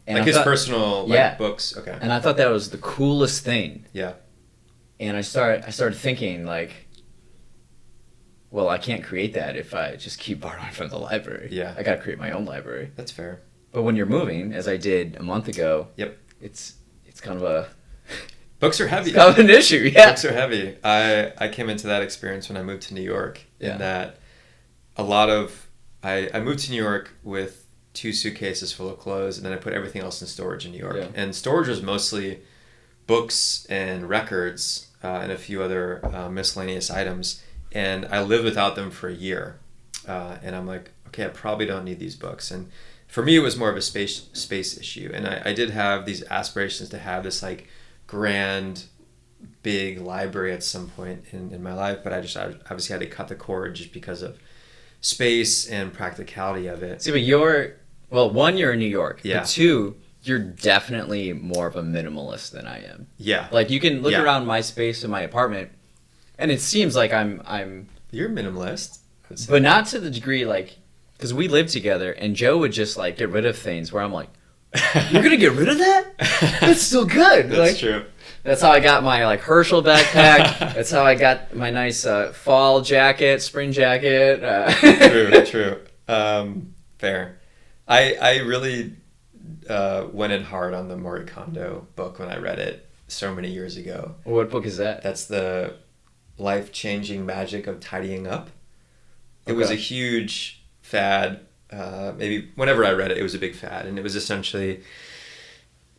And like his personal books. Okay. And I thought that was the coolest thing. Yeah. And I started thinking, like, well, I can't create that if I just keep borrowing from the library. Yeah. I got to create my own library. That's fair. But when you're moving, as I did a month ago, it's kind of a... Books are heavy. It's kind of an issue, Books are heavy. I came into that experience when I moved to New York, in that a lot of... I moved to New York with 2 suitcases full of clothes, and then I put everything else in storage in New York. Yeah. And storage was mostly books and records and a few other miscellaneous items. And I lived without them for a year. And I'm like, okay, I probably don't need these books. And for me, it was more of a space issue. And I did have these aspirations to have this like grand, big library at some point in my life. But I obviously had to cut the cord just because of space and practicality of it. See, but you're in New York. Yeah. But 2, you're definitely more of a minimalist than I am. Yeah. Like you can look around my space in my apartment, and it seems like I'm. You're minimalist, but not to the degree like, because we live together, and Joe would just like get rid of things where I'm like, you're gonna get rid of that? That's still good. That's true. That's how I got my like Herschel backpack. That's how I got my nice fall jacket, spring jacket. True. Fair. I really went in hard on the Marie Kondo book when I read it so many years ago. What book is that? That's the life-changing magic of tidying up. It was a huge fad. Maybe whenever I read it, it was a big fad, and it was essentially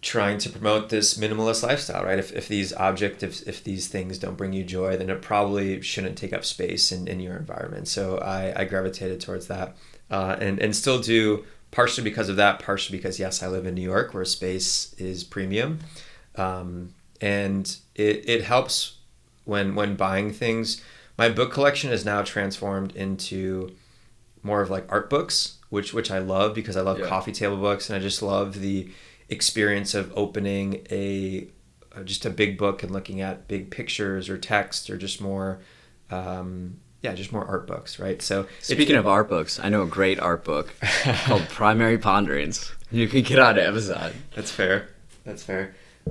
trying to promote this minimalist lifestyle, right? If these objects, if these things don't bring you joy, then it probably shouldn't take up space in your environment. So I gravitated towards that, and still do, partially because of that, partially because, yes, I live in New York where space is premium. And it helps when buying things. My book collection is now transformed into more of like art books, which I love because I love coffee table books, and I just love the experience of opening a just a big book and looking at big pictures or text or just more, just more art books, right? So speaking of art books, I know a great art book called Primary Ponderings. You can get on Amazon. That's fair.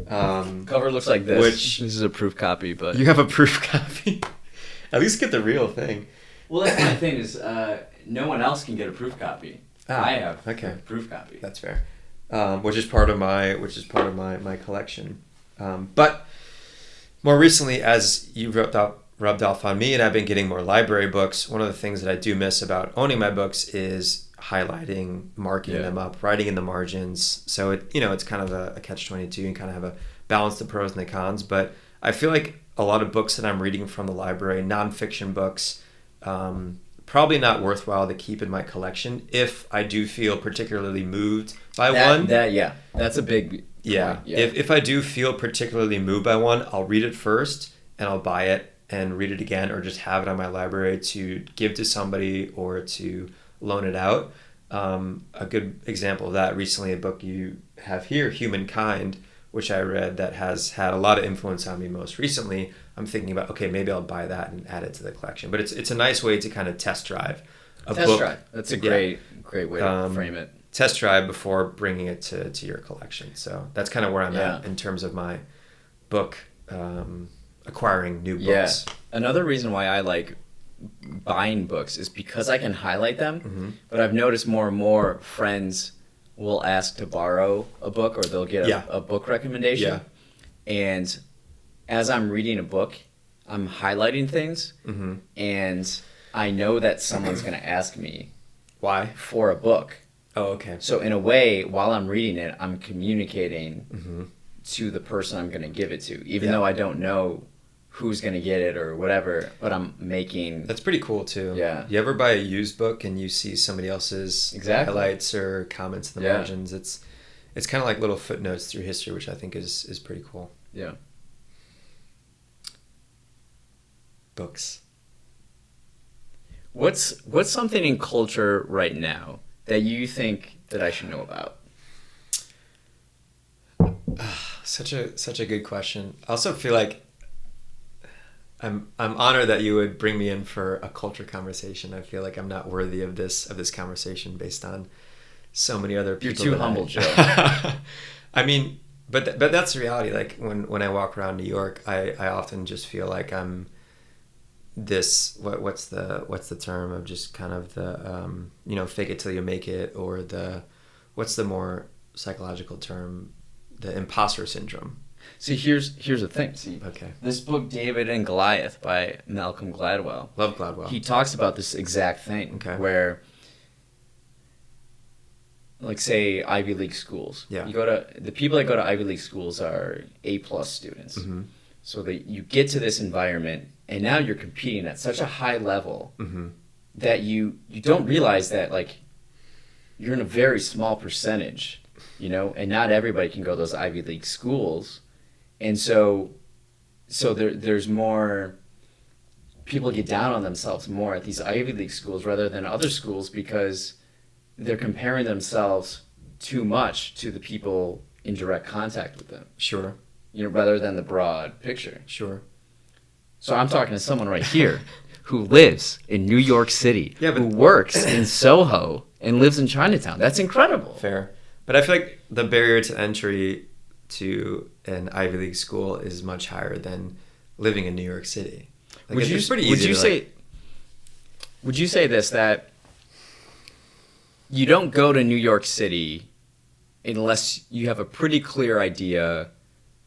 Cover looks like this. This is a proof copy, but you have a proof copy. At least get the real thing. Well, that's my thing is no one else can get a proof copy. I have a proof copy. That's fair. Which is part of my collection. But more recently, as you rubbed off on me, and I've been getting more library books, one of the things that I do miss about owning my books is highlighting, marking them up, writing in the margins. So it's kind of a catch-22. You kind of have a balance the pros and the cons. But I feel like a lot of books that I'm reading from the library, nonfiction books, probably not worthwhile to keep in my collection if I do feel particularly moved by one. That's a big point. Yeah. If I do feel particularly moved by one, I'll read it first and I'll buy it and read it again, or just have it on my library to give to somebody or to loan it out. A good example of that recently, a book you have here, Humankind, which I read, that has had a lot of influence on me most recently. I'm thinking about, okay, maybe I'll buy that and add it to the collection. But it's a nice way to kind of test drive a book. That's a great way to frame it. Test drive before bringing it to your collection. So that's kind of where I'm at in terms of my book acquiring new books. Another reason why I like buying books is because I can highlight them. But I've noticed more and more friends will ask to borrow a book, or they'll get a book recommendation. And as I'm reading a book, I'm highlighting things, and I know that someone's going to ask me why for a book. Oh, okay. So in a way, while I'm reading it, I'm communicating to the person I'm going to give it to, even though I don't know who's going to get it or whatever, but I'm making... That's pretty cool too. Yeah. You ever buy a used book and you see somebody else's highlights or comments in the margins? It's kind of like little footnotes through history, which I think is pretty cool. Yeah. Books. What's something in culture right now that you think that I should know about? Such a good question. I also feel like I'm honored that you would bring me in for a culture conversation. I feel like I'm not worthy of this conversation based on so many other people. You're too humble, Joe. I mean, but that's the reality. Like when I walk around New York, I often just feel like I'm this. What's the term of just kind of the fake it till you make it, or what's the more psychological term? The imposter syndrome. See, here's the thing. See, okay. This book, David and Goliath by Malcolm Gladwell. Love Gladwell. He talks about this exact thing, where, like, say Ivy League schools. Yeah. The people that go to Ivy League schools are A+ students. So that you get to this environment, and now you're competing at such a high level that you don't realize that, like, you're in a very small percentage, and not everybody can go to those Ivy League schools. And so there's more people get down on themselves more at these Ivy League schools rather than other schools, because they're comparing themselves too much to the people in direct contact with them. Sure. Rather than the broad picture. Sure. So I'm talking to someone right here who lives in New York City, who works in Soho and lives in Chinatown. That's incredible. Fair. But I feel like the barrier to entry to an Ivy League school is much higher than living in New York City. Like, would you say this, that you don't go to New York City unless you have a pretty clear idea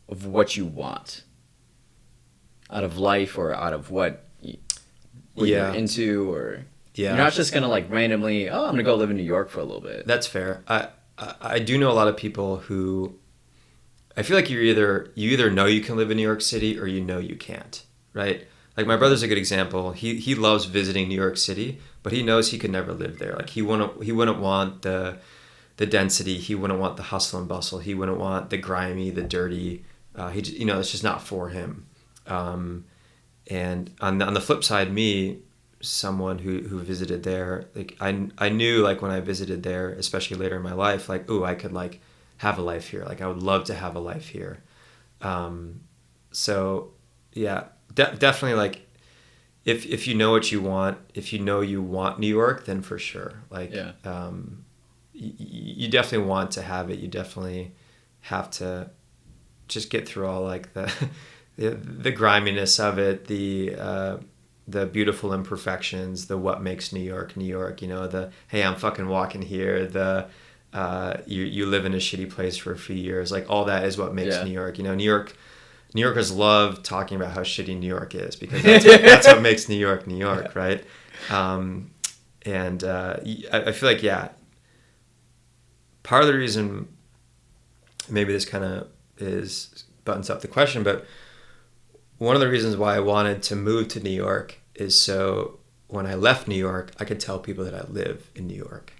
of what you want out of life, or out of what you're into, or you're not just gonna like randomly, I'm gonna go live in New York for a little bit. That's fair. I do know a lot of people who, I feel like you either know you can live in New York City or you can't, right? Like my brother's a good example. He loves visiting New York City, but he knows he could never live there. Like he wouldn't want the density. He wouldn't want the hustle and bustle. He wouldn't want the grimy, the dirty. It's just not for him. And on the flip side, me, someone who visited there, like I knew, like when I visited there, especially later in my life, like, I could like have a life here. Like I would love to have a life here. So yeah, definitely like if you know what you want, if you know you want New York, then for sure. Like, Yeah. You definitely want to have it. You definitely have to just get through all like the griminess of it, the beautiful imperfections, the what makes New York New York. You know, the hey, I'm fucking walking here. The you live in a shitty place for a few years. Like all that is what makes New York. You know, New Yorkers love talking about how shitty New York is because that's what makes New York New York, right? And I feel like, yeah, part of the reason, maybe this kind of buttons up the question, but one of the reasons why I wanted to move to New York is so when I left New York, I could tell people that I live in New York,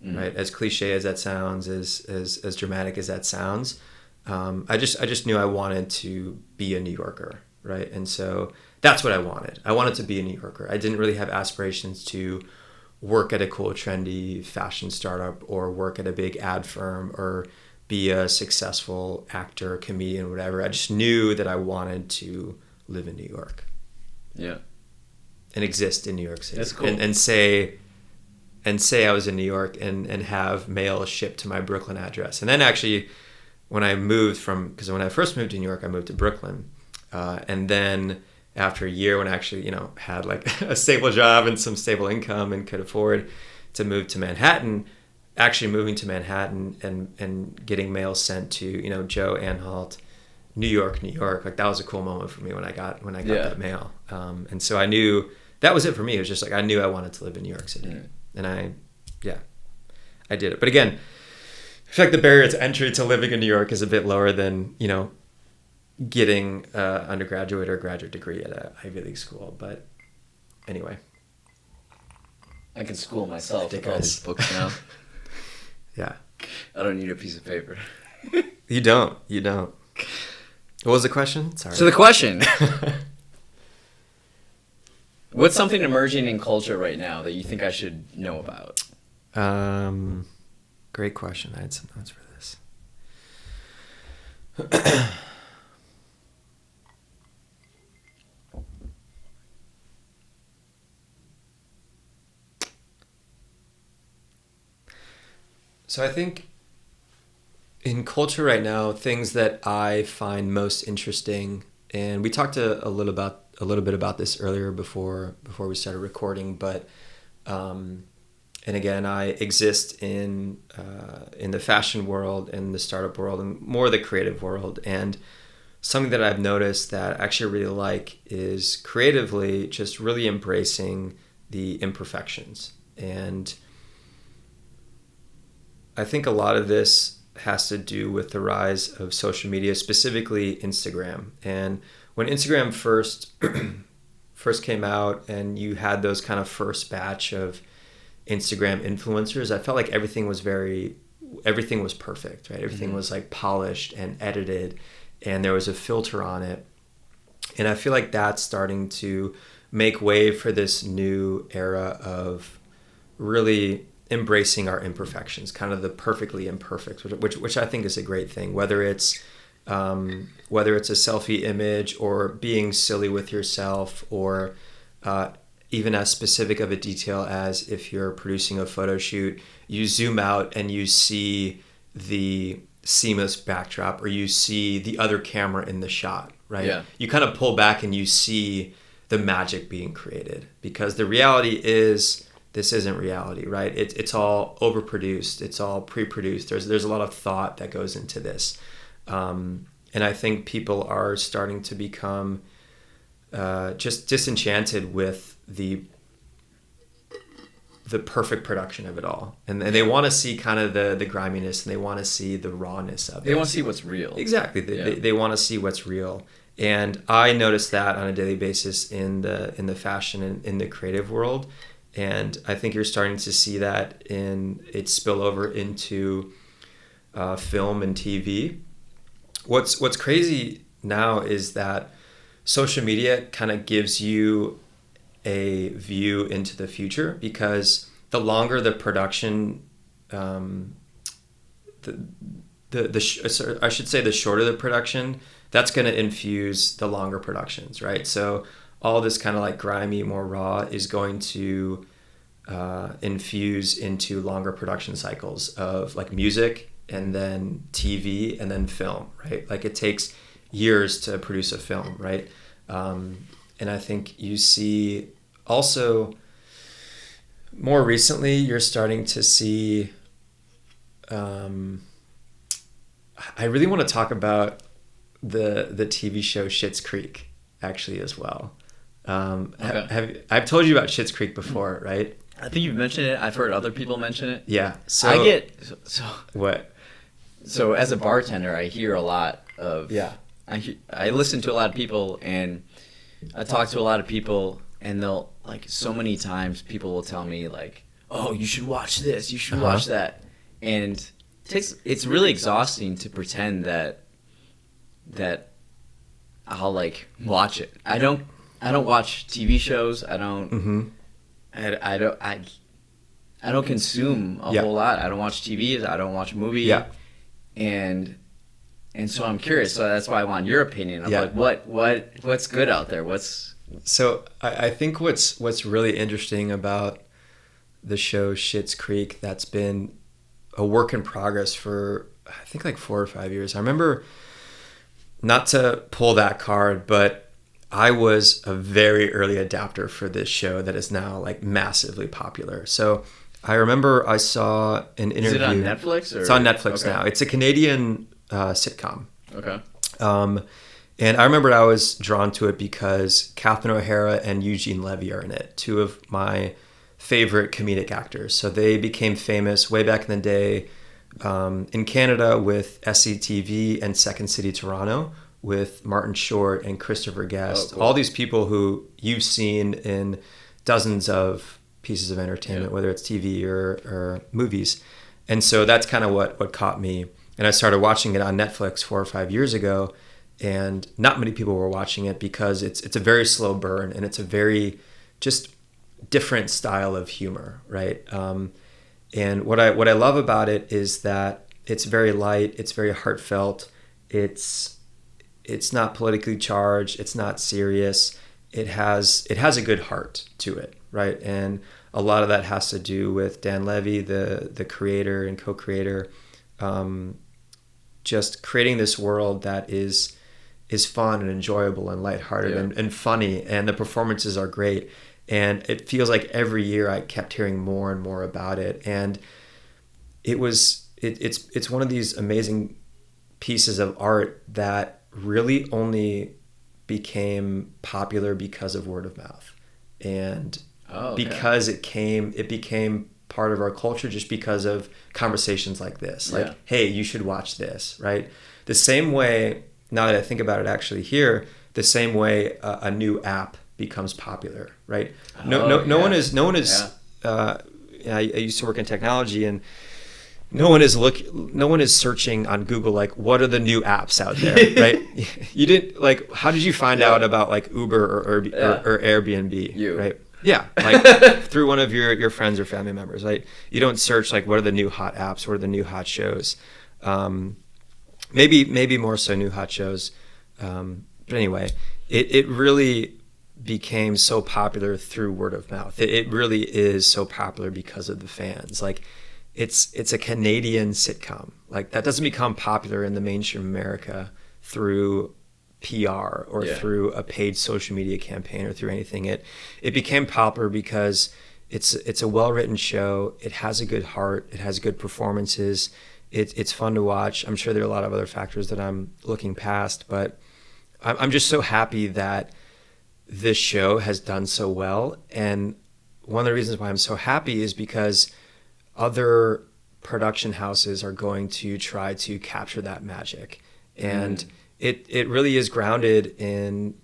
right? As cliche as that sounds, as dramatic as that sounds, I just knew I wanted to be a New Yorker, right? And so that's what I wanted. I wanted to be a New Yorker. I didn't really have aspirations to work at a cool, trendy fashion startup or work at a big ad firm or be a successful actor, comedian, whatever. I just knew that I wanted to live in New York. Yeah. And exist in New York City. That's cool. And say I was in New York and have mail shipped to my Brooklyn address. And then actually, when I first moved to New York, I moved to Brooklyn. And then after a year, when I actually, had like a stable job and some stable income and could afford to move to Manhattan, actually moving to Manhattan and getting mail sent to, Joe Anhalt, New York, like that was a cool moment for me when I got that mail. And so I knew that was it for me. It was just like, I knew I wanted to live in New York City. Mm. And I did it. But again, I feel like the barrier to entry to living in New York is a bit lower than, getting an undergraduate or graduate degree at a Ivy League school. But anyway. I can school myself with all these books now. Yeah. I don't need a piece of paper. You don't. What was the question? Sorry. So the question. What's something emerging in culture right now that you think I should know about? Great question. I had some notes for this. So I think in culture right now, things that I find most interesting, and we talked a little bit about this earlier before we started recording, but and again, I exist in the fashion world, in the startup world, and more the creative world. And something that I've noticed that I actually really like is creatively just really embracing the imperfections. And I think a lot of this has to do with the rise of social media, specifically Instagram. And when Instagram first came out and you had those kind of first batch of Instagram influencers, I felt like everything was perfect, right? Everything was like polished and edited and there was a filter on it. And I feel like that's starting to make way for this new era of really embracing our imperfections, kind of the perfectly imperfect, which I think is a great thing, whether it's a selfie image or being silly with yourself or even as specific of a detail as if you're producing a photo shoot, you zoom out and you see the seamless backdrop or you see the other camera in the shot, right? Yeah. You kind of pull back and you see the magic being created because the reality is this isn't reality, right? It's all overproduced. It's all pre-produced. There's a lot of thought that goes into this. And I think people are starting to become just disenchanted with the perfect production of it all. And they want to see kind of the griminess and they want to see the rawness of it. They want to see what's real. Exactly. They want to see what's real. And I notice that on a daily basis in the fashion and in the creative world. And I think you're starting to see that in its spillover into film and TV. What's crazy now is that social media kind of gives you a view into the future because the longer the production, I should say the shorter the production, that's going to infuse the longer productions, right? So all this kind of like grimy, more raw is going to infuse into longer production cycles of like music and then TV and then film, right? Like it takes years to produce a film, right? And I think you see also more recently, you're starting to see, I really want to talk about the TV show Schitt's Creek actually as well. Okay. I've told you about Schitt's Creek before, right? I think you've mentioned it. I've heard other people mention it. Yeah. So I get so what? so as a bartender, I hear a lot of Yeah. I listen to a lot of people, and I talk to a lot of people, and they'll like so many times people will tell me like, "Oh, you should watch this. You should watch that," and it's really exhausting to pretend that I'll like watch it. I don't watch TV shows. I don't. Mm-hmm. I don't consume a whole lot. I don't watch TV. I don't watch movies. Yeah. And so I'm curious. So that's why I want your opinion of like what's good out there. So I think what's really interesting about the show Schitt's Creek that's been a work in progress for I think like 4 or 5 years. I remember, not to pull that card, but I was a very early adapter for this show that is now like massively popular. So I remember I saw an interview. Is it on Netflix? Or? It's on Netflix now. It's a Canadian sitcom. Okay. And I remember I was drawn to it because Catherine O'Hara and Eugene Levy are in it, 2 of my favorite comedic actors. So they became famous way back in the day in Canada with SCTV and Second City Toronto with Martin Short and Christopher Guest. Oh, cool. All these people who you've seen in dozens of pieces of entertainment, whether it's TV or movies. And so that's kind of what caught me. And I started watching it on Netflix 4 or 5 years ago, and not many people were watching it because it's a very slow burn, and it's a very just different style of humor, right? And what I love about it is that it's very light, it's very heartfelt, it's not politically charged, it's not serious. It has a good heart to it, right? And a lot of that has to do with Dan Levy, the creator and co-creator, just creating this world that is fun and enjoyable and lighthearted and funny, and the performances are great. And it feels like every year I kept hearing more and more about it, and it's one of these amazing pieces of art that really only became popular because of word of mouth, and because it became part of our culture just because of conversations like this, like, hey, you should watch this, right? The same way, now that I think about it actually here, the same way a new app becomes popular, right? No one is I used to work in technology, and no one is searching on Google like, what are the new apps out there, right? You didn't like, how did you find out about like Uber or Airbnb, right? Yeah, like through one of your friends or family members, right? You don't search like, what are the new hot apps, what are the new hot shows? Maybe more so new hot shows. But anyway, it really became so popular through word of mouth. It really is so popular because of the fans. Like, it's a Canadian sitcom. Like, that doesn't become popular in the mainstream America through PR or through a paid social media campaign or through anything. It became popular because it's a well-written show. It has a good heart. It has good performances. It's fun to watch. I'm sure there are a lot of other factors that I'm looking past, but I'm just so happy that this show has done so well. And one of the reasons why I'm so happy is because other production houses are going to try to capture that magic. And it really is grounded in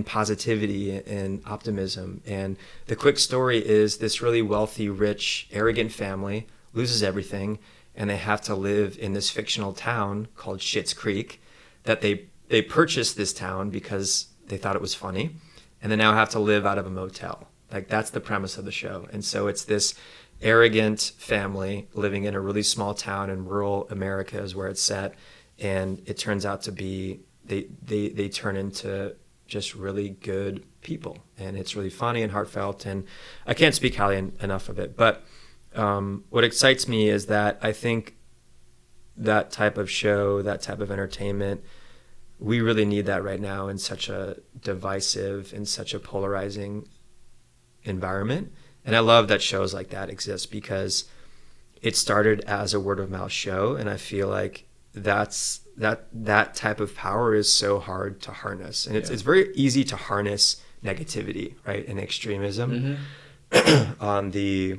positivity and optimism. And the quick story is this really wealthy, rich, arrogant family loses everything, and they have to live in this fictional town called Schitt's Creek that they purchased this town because they thought it was funny, and they now have to live out of a motel. Like, that's the premise of the show. And so it's this arrogant family living in a really small town in rural America is where it's set, and it turns out to be they turn into just really good people, and it's really funny and heartfelt, and I can't speak highly enough of it. But what excites me is that I think that type of show, that type of entertainment, we really need that right now in such a divisive and such a polarizing environment. And I love that shows like that exist, because it started as a word of mouth show, and I feel like that type of power is so hard to harness, and it's very easy to harness negativity, right, and extremism on the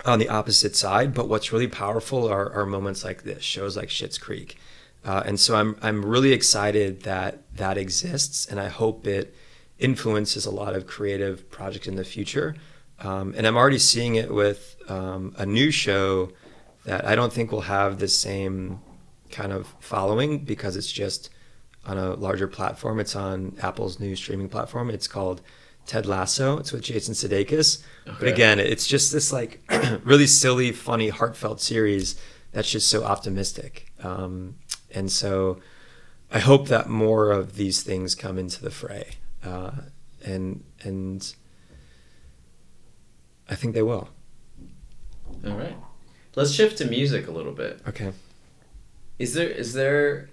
opposite side. But what's really powerful are moments like this, shows like Schitt's Creek, and so I'm really excited that exists, and I hope it influences a lot of creative projects in the future. And I'm already seeing it with a new show that I don't think will have the same kind of following, because it's just on a larger platform. It's on Apple's new streaming platform. It's called Ted Lasso. It's with Jason Sudeikis. Okay. But again, it's just this like really silly, funny, heartfelt series that's just so optimistic. And so I hope that more of these things come into the fray. And I think they will. All right. Let's shift to music a little bit. Okay. Is there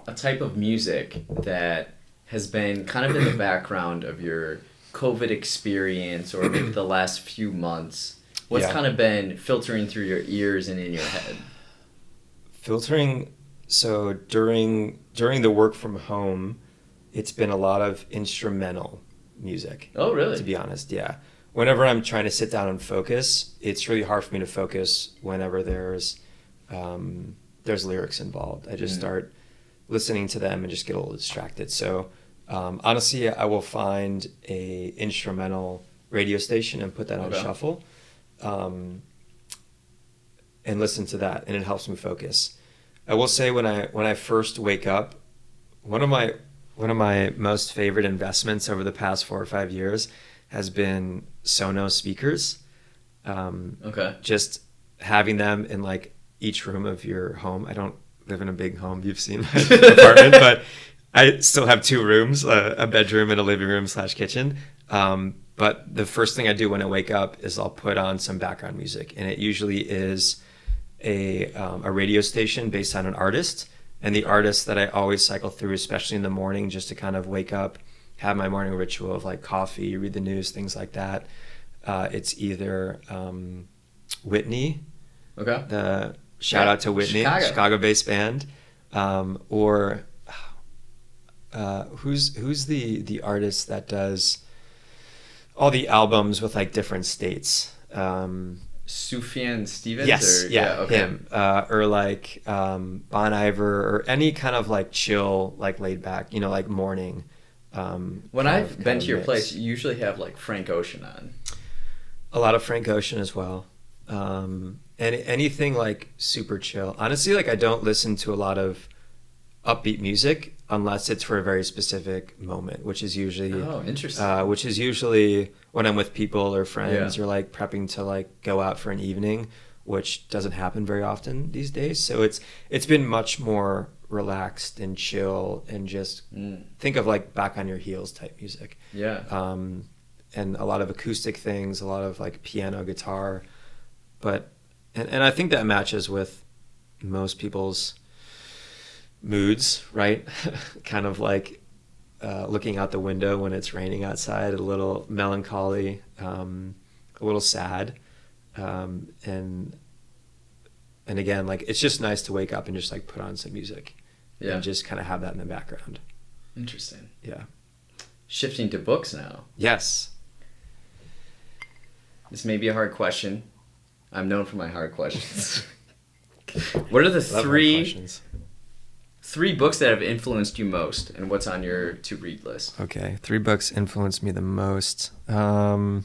a type of music that has been kind of in the background of your COVID experience, or maybe the last few months? What's kind of been filtering through your ears and in your head? Filtering, so during the work from home, it's been a lot of instrumental music. Oh, really? To be honest, yeah. Whenever I'm trying to sit down and focus, it's really hard for me to focus whenever there's lyrics involved. I just start listening to them and just get a little distracted. So honestly, I will find a instrumental radio station and put that on shuffle, and listen to that, and it helps me focus. I will say when I first wake up, one of my most favorite investments over the past 4 or 5 years has been Sonos speakers. Just having them in like each room of your home. I don't live in a big home. You've seen my apartment, but I still have 2 rooms, a bedroom and a living room / kitchen. But the first thing I do when I wake up is I'll put on some background music, and it usually is a radio station based on an artist. And the artist that I always cycle through, especially in the morning, just to kind of wake up, have my morning ritual of like coffee, read the news, things like that. It's either Whitney, the shout out to Whitney, Chicago-based band, or who's the artist that does all the albums with like different states? Sufjan Stevens? Yes, him. Or like Bon Iver, or any kind of like chill, like laid back, like morning. When I've been to your place, you usually have like Frank Ocean on. A lot of Frank Ocean as well. And anything like super chill. Honestly, like I don't listen to a lot of upbeat music unless it's for a very specific moment, which is usually when I'm with people or friends, or like prepping to like go out for an evening, which doesn't happen very often these days. So it's been much more relaxed and chill, and just think of like back on your heels type music. And a lot of acoustic things, a lot of like piano, guitar, and I think that matches with most people's moods, right? Kind of like looking out the window when it's raining outside, a little melancholy, a little sad, and again, like it's just nice to wake up and just like put on some music, and just kind of have that in the background. Interesting. Yeah. Shifting to books now. Yes. This may be a hard question. I'm known for my hard questions. What are the three books that have influenced you most, and what's on your to-read list? Okay, 3 books influenced me the most. I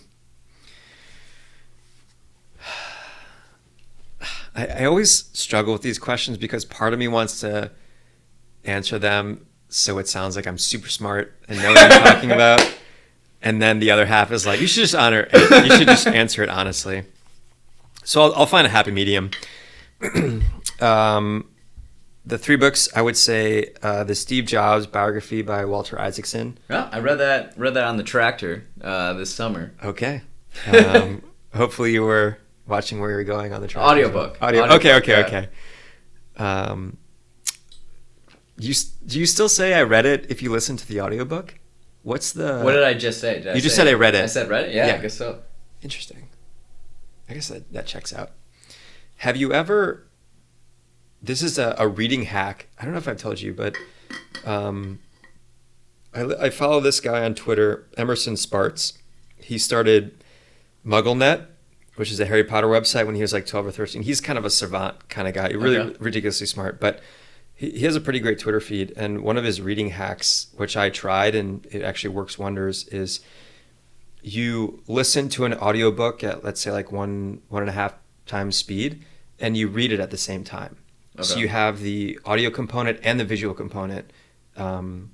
always struggle with these questions because part of me wants to answer them so it sounds like I'm super smart and know what I'm talking about. And then the other half is like, you should just answer it honestly. So I'll find a happy medium. the 3 books, I would say the Steve Jobs biography by Walter Isaacson. Yeah, I read that on the tractor this summer. Okay. Hopefully you were watching where you were going on the tractor. Audiobook. Okay. Do you still say I read it if you listen to the audiobook? What did I just say? You just said I read it. I said read it? Yeah, I guess so. Interesting. I guess that checks out. Have you ever... This is a reading hack. I don't know if I've told you, but I follow this guy on Twitter, Emerson Spartz. He started MuggleNet, which is a Harry Potter website when he was like 12 or 13. He's kind of a savant kind of guy. He's really ridiculously smart, but he has a pretty great Twitter feed. And one of his reading hacks, which I tried and it actually works wonders, is you listen to an audiobook at, let's say, like 1.5 times speed, and you read it at the same time. Okay. So you have the audio component and the visual component. And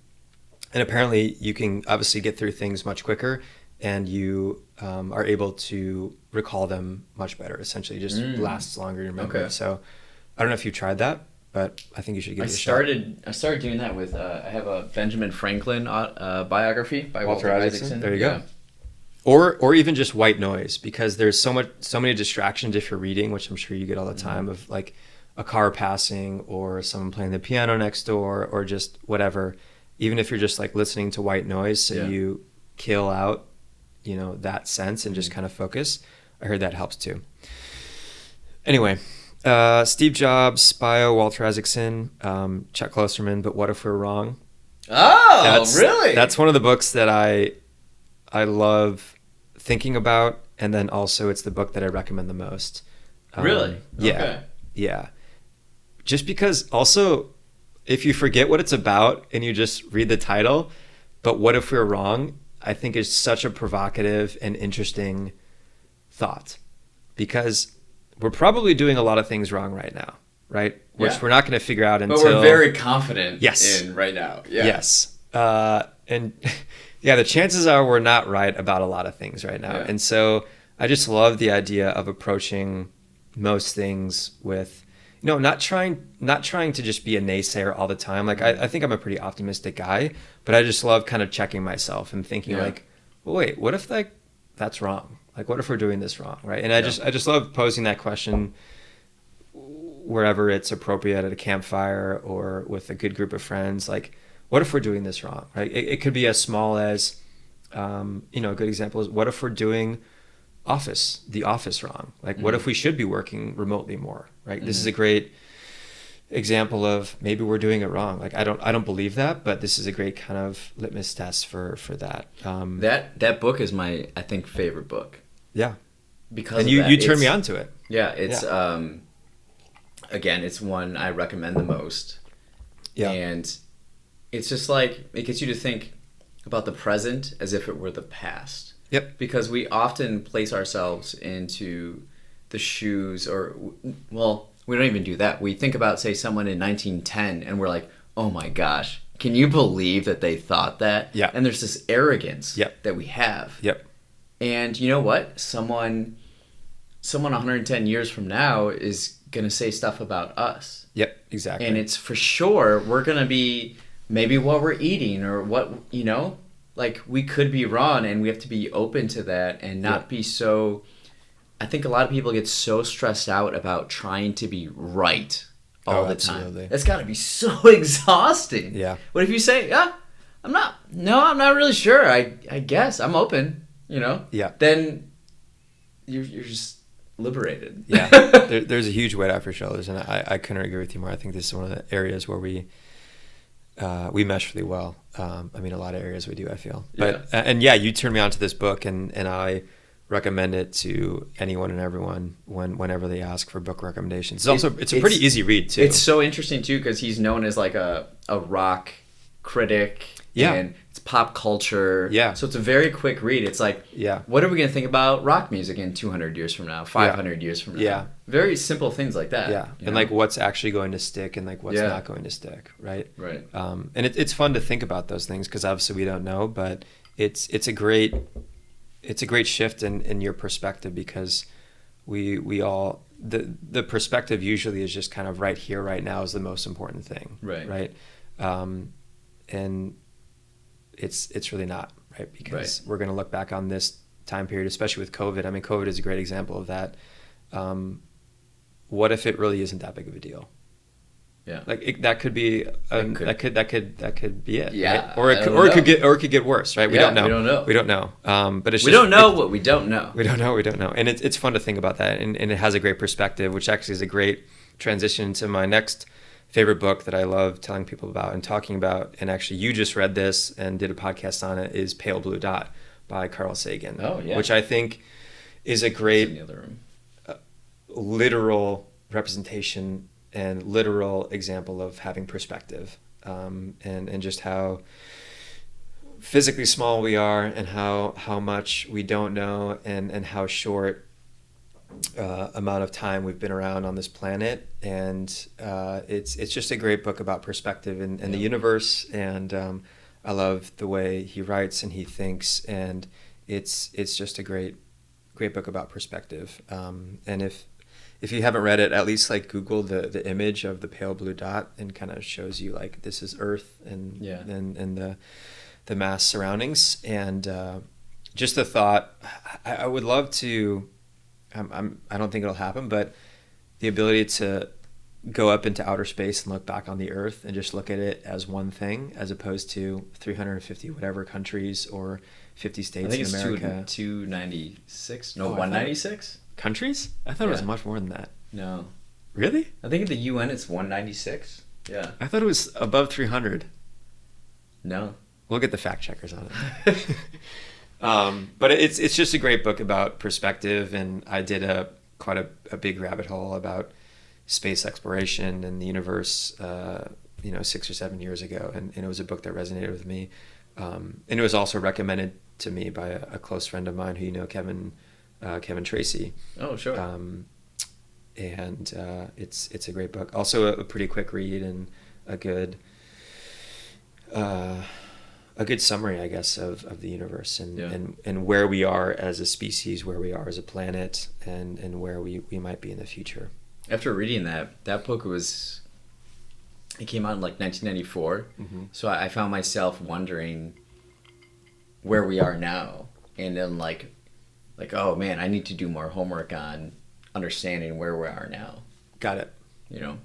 apparently you can obviously get through things much quicker, and you are able to recall them much better. Essentially, it just lasts longer in your memory. Okay. So I don't know if you tried that, but I think you should give it a shot. I started doing that with, I have a Benjamin Franklin biography by Walter Isaacson. There you go. Or even just white noise, because there's so many distractions if you're reading, which I'm sure you get all the time, of like a car passing or someone playing the piano next door or just whatever. Even if you're just like listening to white noise, so you kill out, that sense and just kind of focus. I heard that helps too. Anyway, Steve Jobs, bio, Walter Isaacson, Chuck Klosterman, But What If We're Wrong? Oh, really? That's one of the books that I love thinking about, and then also it's the book that I recommend the most. Really? Yeah. Okay. Yeah. Just because also, if you forget what it's about and you just read the title, But What If We're Wrong, I think is such a provocative and interesting thought, because we're probably doing a lot of things wrong right now, right? Which we're not going to figure out until... But we're very confident in right now. Yeah. Yes. And yeah, the chances are we're not right about a lot of things right now. Yeah. And so I just love the idea of approaching most things with, not trying to just be a naysayer all the time. Like I think I'm a pretty optimistic guy, but I just love kind of checking myself and thinking like, well, wait, what if like that's wrong? Like, what if we're doing this wrong, right? And I just love posing that question wherever it's appropriate, at a campfire or with a good group of friends. Like, what if we're doing this wrong, right? It could be as small as, a good example is, what if we're doing the office wrong? Like, what if we should be working remotely more, right? This is a great example of maybe we're doing it wrong. Like, I don't believe that, but this is a great kind of litmus test for that. That book is my, I think, favorite book. Yeah. Because and you turned me onto it. Yeah. It's, again, it's one I recommend the most. Yeah. And it's just like, it gets you to think about the present as if it were the past. Yep. Because we often place ourselves into the shoes, or, well, we don't even do that. We think about, say, someone in 1910, and we're like, oh my gosh, can you believe that they thought that? Yeah. And there's this arrogance that we have. Yep. And you know what? Someone 110 years from now is going to say stuff about us. Yep, exactly. And it's for sure, we're going to be maybe what we're eating or what, like we could be wrong, and we have to be open to that and not be so... I think a lot of people get so stressed out about trying to be right all the time. That's got to be so exhausting. Yeah. What if you say, I'm not really sure. I guess I'm open, Yeah. Then you're just liberated. Yeah. There's a huge weight off your shoulders, and I couldn't agree with you more. I think this is one of the areas where we mesh really well. A lot of areas we do, I feel. But you turned me on to this book, and I recommend it to anyone and everyone whenever they ask for book recommendations. It's a pretty easy read too. It's so interesting too, because he's known as like a rock critic. Yeah. And it's pop culture. Yeah. So it's a very quick read. It's like, what are we going to think about rock music in 200 years from now, 500 years from now? Yeah. Very simple things like that. Yeah. And like what's actually going to stick and like what's not going to stick, right? Right. And it's fun to think about those things, because obviously we don't know, but it's a great shift in your perspective, because we all the perspective usually is just kind of right here, right now is the most important thing. Right. And it's really not, right? Because we're going to look back on this time period, especially with COVID. I mean, COVID is a great example of that. What if it really isn't that big of a deal? Yeah, like that could be that could be it. Yeah, right? Or it could get worse, right? We don't know. We don't know. But it's we don't know what we don't know. We don't know, and it's fun to think about that, and it has a great perspective, which actually is a great transition to my next favorite book that I love telling people about and talking about. And actually, you just read this and did a podcast on it. Is Pale Blue Dot by Carl Sagan. Oh yeah, which I think is a great in the other room. Literal representation and literal example of having perspective, and just how physically small we are, and how much we don't know, and how short amount of time we've been around on this planet. And it's just a great book about perspective and the universe. And I love the way he writes and he thinks, and it's just a great book about perspective. And if you haven't read it, at least like Google the image of the pale blue dot, and kind of shows you like this is Earth and the mass surroundings. And just the thought, I would love to. I don't think it'll happen, but the ability to go up into outer space and look back on the Earth and just look at it as one thing, as opposed to 350 whatever countries or 50 states in America. I think it's 296. No, 196. Countries? I thought it was much more than that. No. Really? I think at the UN it's 196. Yeah. I thought it was above 300. No. We'll get the fact checkers on it. But it's just a great book about perspective, and I did quite a big rabbit hole about space exploration and the universe 6 or 7 years ago, and it was a book that resonated with me. And it was also recommended to me by a close friend of mine who you know, Kevin Tracy. Oh, sure. And it's a great book. Also a pretty quick read, and a good summary, I guess, of the universe and where we are as a species, where we are as a planet, and where we might be in the future. After reading that book it came out in like 1994. Mm-hmm. So I found myself wondering where we are now, and then like, oh man, I need to do more homework on understanding where we are now. Got it. You know.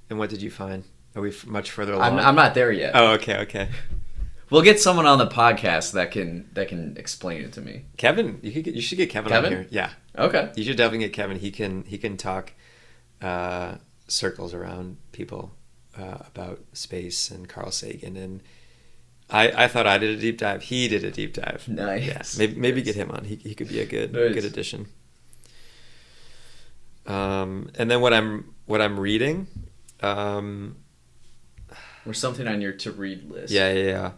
And what did you find? Are we much further along? I'm not there yet. Oh, okay. We'll get someone on the podcast that can explain it to me. Kevin, you should get Kevin on here. Yeah. Okay. You should definitely get Kevin. He can talk circles around people about space and Carl Sagan. And I thought I did a deep dive. He did a deep dive. Nice. Yeah. Maybe get him on. He could be a good addition. And then what I'm reading. Or something on your to read list. Yeah.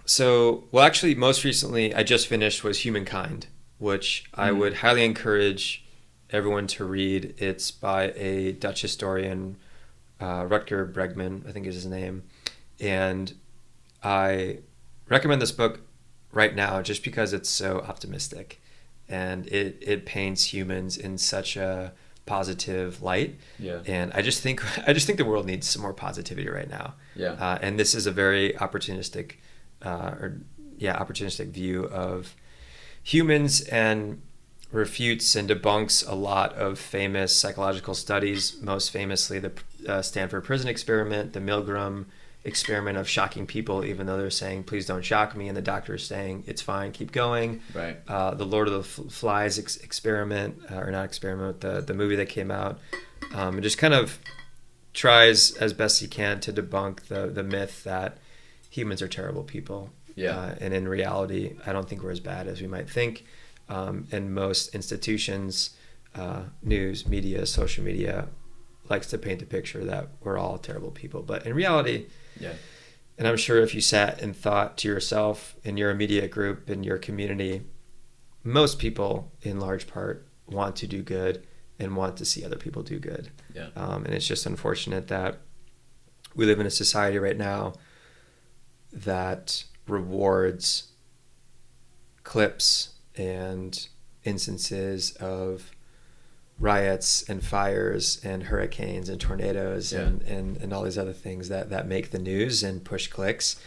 So, well, actually, most recently I just finished was Humankind, which I would highly encourage everyone to read. It's by a Dutch historian, Rutger Bregman, I think is his name. And I recommend this book right now just because it's so optimistic, and it paints humans in such a positive light. Yeah. And I just think the world needs some more positivity right now. Yeah. And this is a very opportunistic view of humans, and refutes and debunks a lot of famous psychological studies, most famously the Stanford prison experiment, the Milgram experiment of shocking people even though they're saying please don't shock me, and the doctor is saying it's fine, keep going. Right. The Lord of the Flies experiment, or not experiment, the movie that came out, it just kind of tries as best he can to debunk the myth that humans are terrible people. Yeah. And in reality, I don't think we're as bad as we might think. And most institutions, news, media, social media, likes to paint a picture that we're all terrible people. But in reality, and I'm sure if you sat and thought to yourself in your immediate group, in your community, most people in large part want to do good and want to see other people do good. Yeah. And it's just unfortunate that we live in a society right now that rewards clips and instances of riots and fires and hurricanes and tornadoes and all these other things that make the news and push clicks.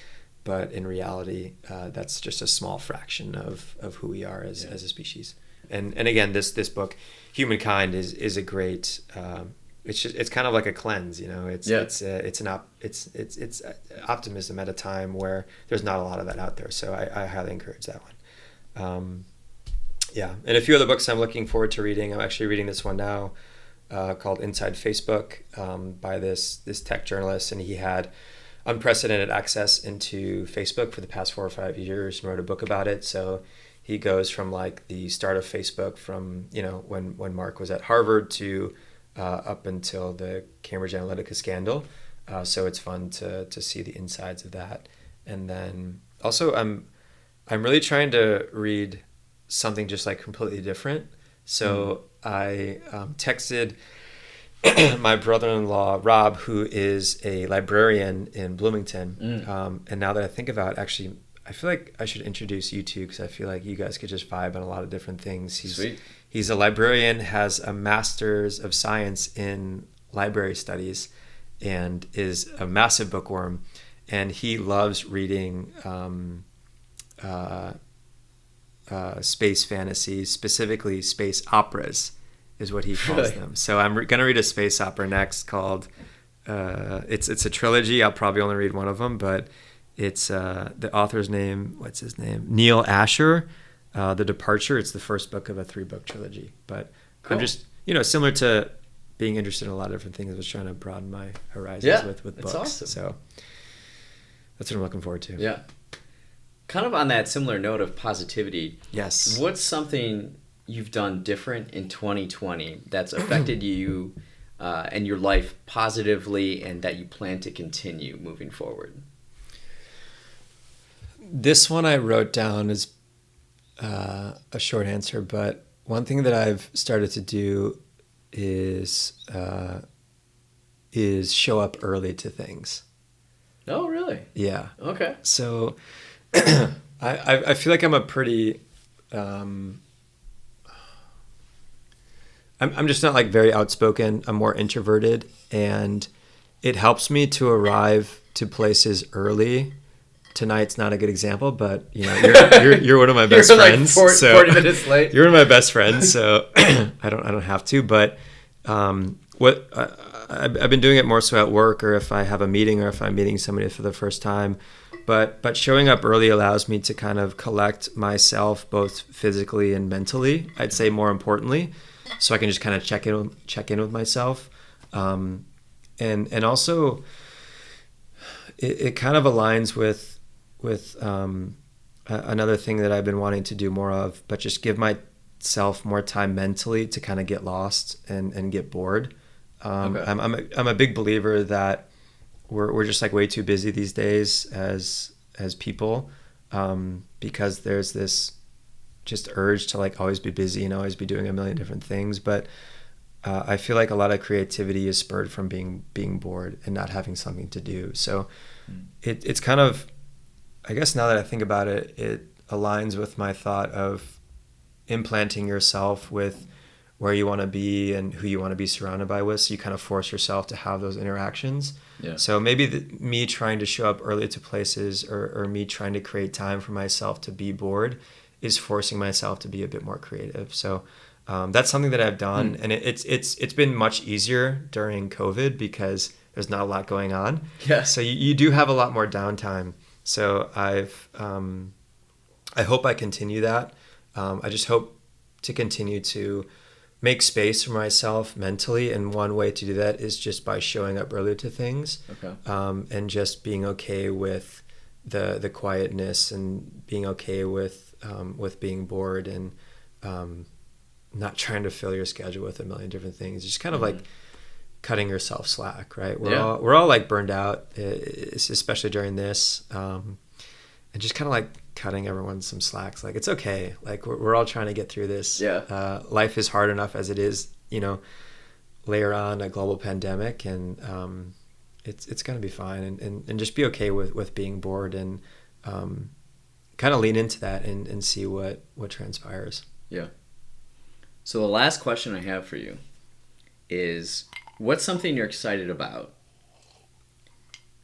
But in reality, that's just a small fraction of who we are as a species. And again, this book, Humankind, is a great. It's kind of like a cleanse, you know. It's optimism at a time where there's not a lot of that out there. So I highly encourage that one. And a few other books I'm looking forward to reading. I'm actually reading this one now, called Inside Facebook, by this tech journalist, and he had unprecedented access into Facebook for the past 4 or 5 years and wrote a book about it. So he goes from like the start of Facebook, from, you know, when Mark was at Harvard, to up until the Cambridge Analytica scandal. So it's fun to see the insides of that. And then also I'm really trying to read something just like completely different. So I texted my brother-in-law, Rob, who is a librarian in Bloomington. And now that I think about it, actually, I feel like I should introduce you two, because I feel like you guys could just vibe on a lot of different things. He's a librarian, has a master's of science in library studies, and is a massive bookworm. And he loves reading space fantasies, specifically space operas, is what he calls them. So I'm going to read a space opera next called, it's a trilogy. I'll probably only read one of them, but it's the author's name, what's his name? Neil Asher, The Departure. It's the first book of a 3-book trilogy. But cool. I'm just, you know, similar to being interested in a lot of different things, I was trying to broaden my horizons with books. That's awesome. So that's what I'm looking forward to. Yeah. Kind of on that similar note of positivity. Yes. What's something you've done different in 2020 that's affected you and your life positively, and that you plan to continue moving forward? This one I wrote down as a short answer, but one thing that I've started to do is show up early to things. Oh, really? Yeah. Okay. So I feel like I'm a pretty I'm just not like very outspoken. I'm more introverted, and it helps me to arrive to places early. Tonight's not a good example, but you know, you're one of my best friends. Like 40 minutes late. You're one of my best friends, so I don't have to. But what I've been doing it more so at work, or if I have a meeting, or if I'm meeting somebody for the first time. But showing up early allows me to kind of collect myself, both physically and mentally. I'd say more importantly, so I can just kind of check in with myself, and also it kind of aligns with another thing that I've been wanting to do more of, but just give myself more time mentally to kind of get lost and get bored. Okay. I'm a big believer that we're just like way too busy these days as people, because there's this just urge to like always be busy and always be doing a million different things. But I feel like a lot of creativity is spurred from being bored and not having something to do. So it's kind of, I guess now that I think about it, it aligns with my thought of implanting yourself with where you want to be and who you want to be surrounded by with. So you kind of force yourself to have those interactions. Yeah. So maybe me trying to show up early to places, or me trying to create time for myself to be bored, is forcing myself to be a bit more creative. So that's something that I've done, and it's been much easier during COVID because there's not a lot going on. Yeah. So you do have a lot more downtime. So I hope I continue that. I just hope to continue to make space for myself mentally, and one way to do that is just by showing up early to things. Okay. And just being okay with the quietness, and being okay with being bored, and not trying to fill your schedule with a million different things. Just kind of like cutting yourself slack, right? We're all like burned out, especially during this, and just kind of like cutting everyone some slacks. Like, it's okay. Like, we're all trying to get through this. Yeah. Life is hard enough as it is, you know, layer on a global pandemic, and it's going to be fine, and just be okay with being bored, and kind of lean into that and see what transpires. Yeah. So the last question I have for you is, what's something you're excited about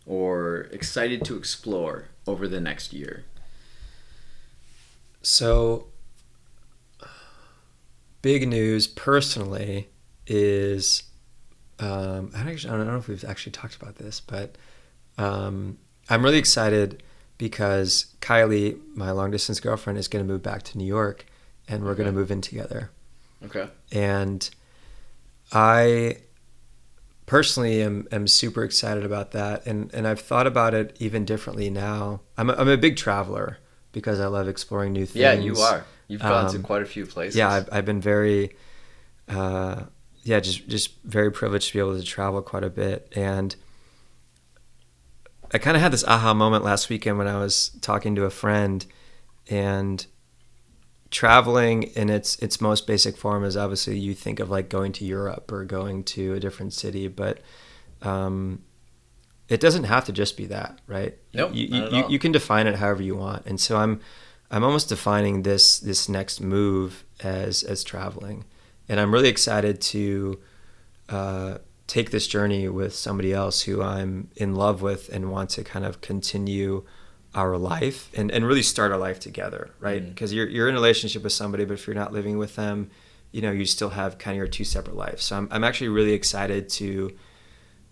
or excited to explore over the next year? So, big news personally is, I don't know if we've actually talked about this, but I'm really excited because Kylie, my long distance girlfriend, is going to move back to New York, and we're going to move in together. Okay. And I personally am super excited about that, and I've thought about it even differently now. I'm a big traveler because I love exploring new things. Yeah, you are. You've gone to quite a few places. Yeah, I've been very, just very privileged to be able to travel quite a bit. And I kind of had this aha moment last weekend when I was talking to a friend, and traveling in its most basic form is obviously you think of like going to Europe or going to a different city, but it doesn't have to just be that, right? Nope, not at all. You can define it however you want. And so I'm almost defining this next move as traveling. And I'm really excited to take this journey with somebody else who I'm in love with and want to kind of continue our life and really start our life together, right? Because you're in a relationship with somebody, but if you're not living with them, you still have kind of your two separate lives. So I'm actually really excited to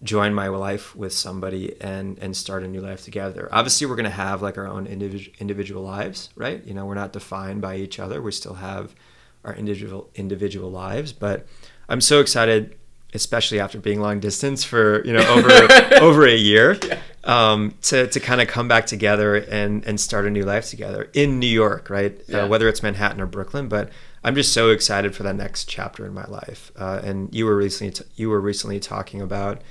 join my life with somebody and start a new life together. Obviously, we're going to have like our own individual lives, right? We're not defined by each other. We still have our individual lives, but I'm so excited, especially after being long distance for over a year, to kind of come back together and start a new life together in New York, right? Yeah. Whether it's Manhattan or Brooklyn, but I'm just so excited for that next chapter in my life. And you were recently talking about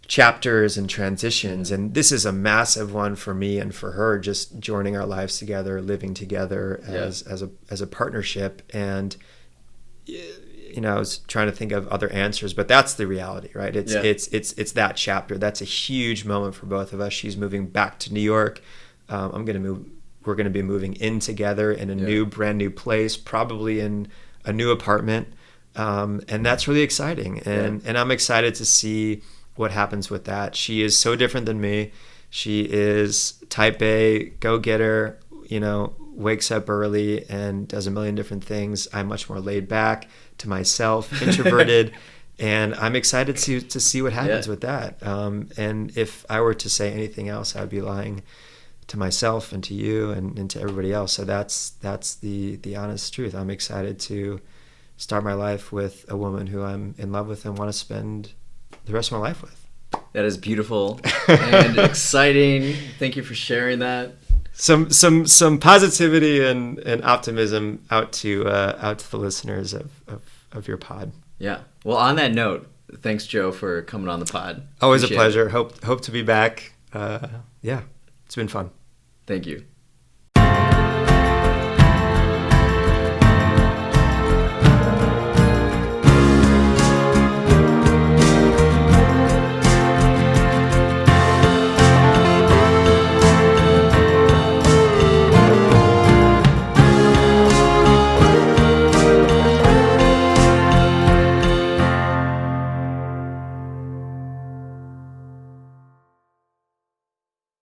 chapters and transitions, and this is a massive one for me and for her, just joining our lives together, living together as a partnership. And I was trying to think of other answers, but that's the reality, right? It's that chapter. That's a huge moment for both of us. She's moving back to New York. We're going to be moving in together in a brand new place, probably in a new apartment. And that's really exciting. And I'm excited to see what happens with that. She is so different than me. She is type A, go-getter, wakes up early and does a million different things. I'm much more laid back, to myself, introverted, and I'm excited to see what happens with that. And if I were to say anything else, I'd be lying to myself and to you and to everybody else. So that's the honest truth. I'm excited to start my life with a woman who I'm in love with and want to spend the rest of my life with. That is beautiful and exciting. Thank you for sharing that. Some positivity and optimism out to the listeners of your pod. Yeah. Well, on that note, thanks, Joe, for coming on the pod. Always a pleasure. Hope to be back. It's been fun. Thank you.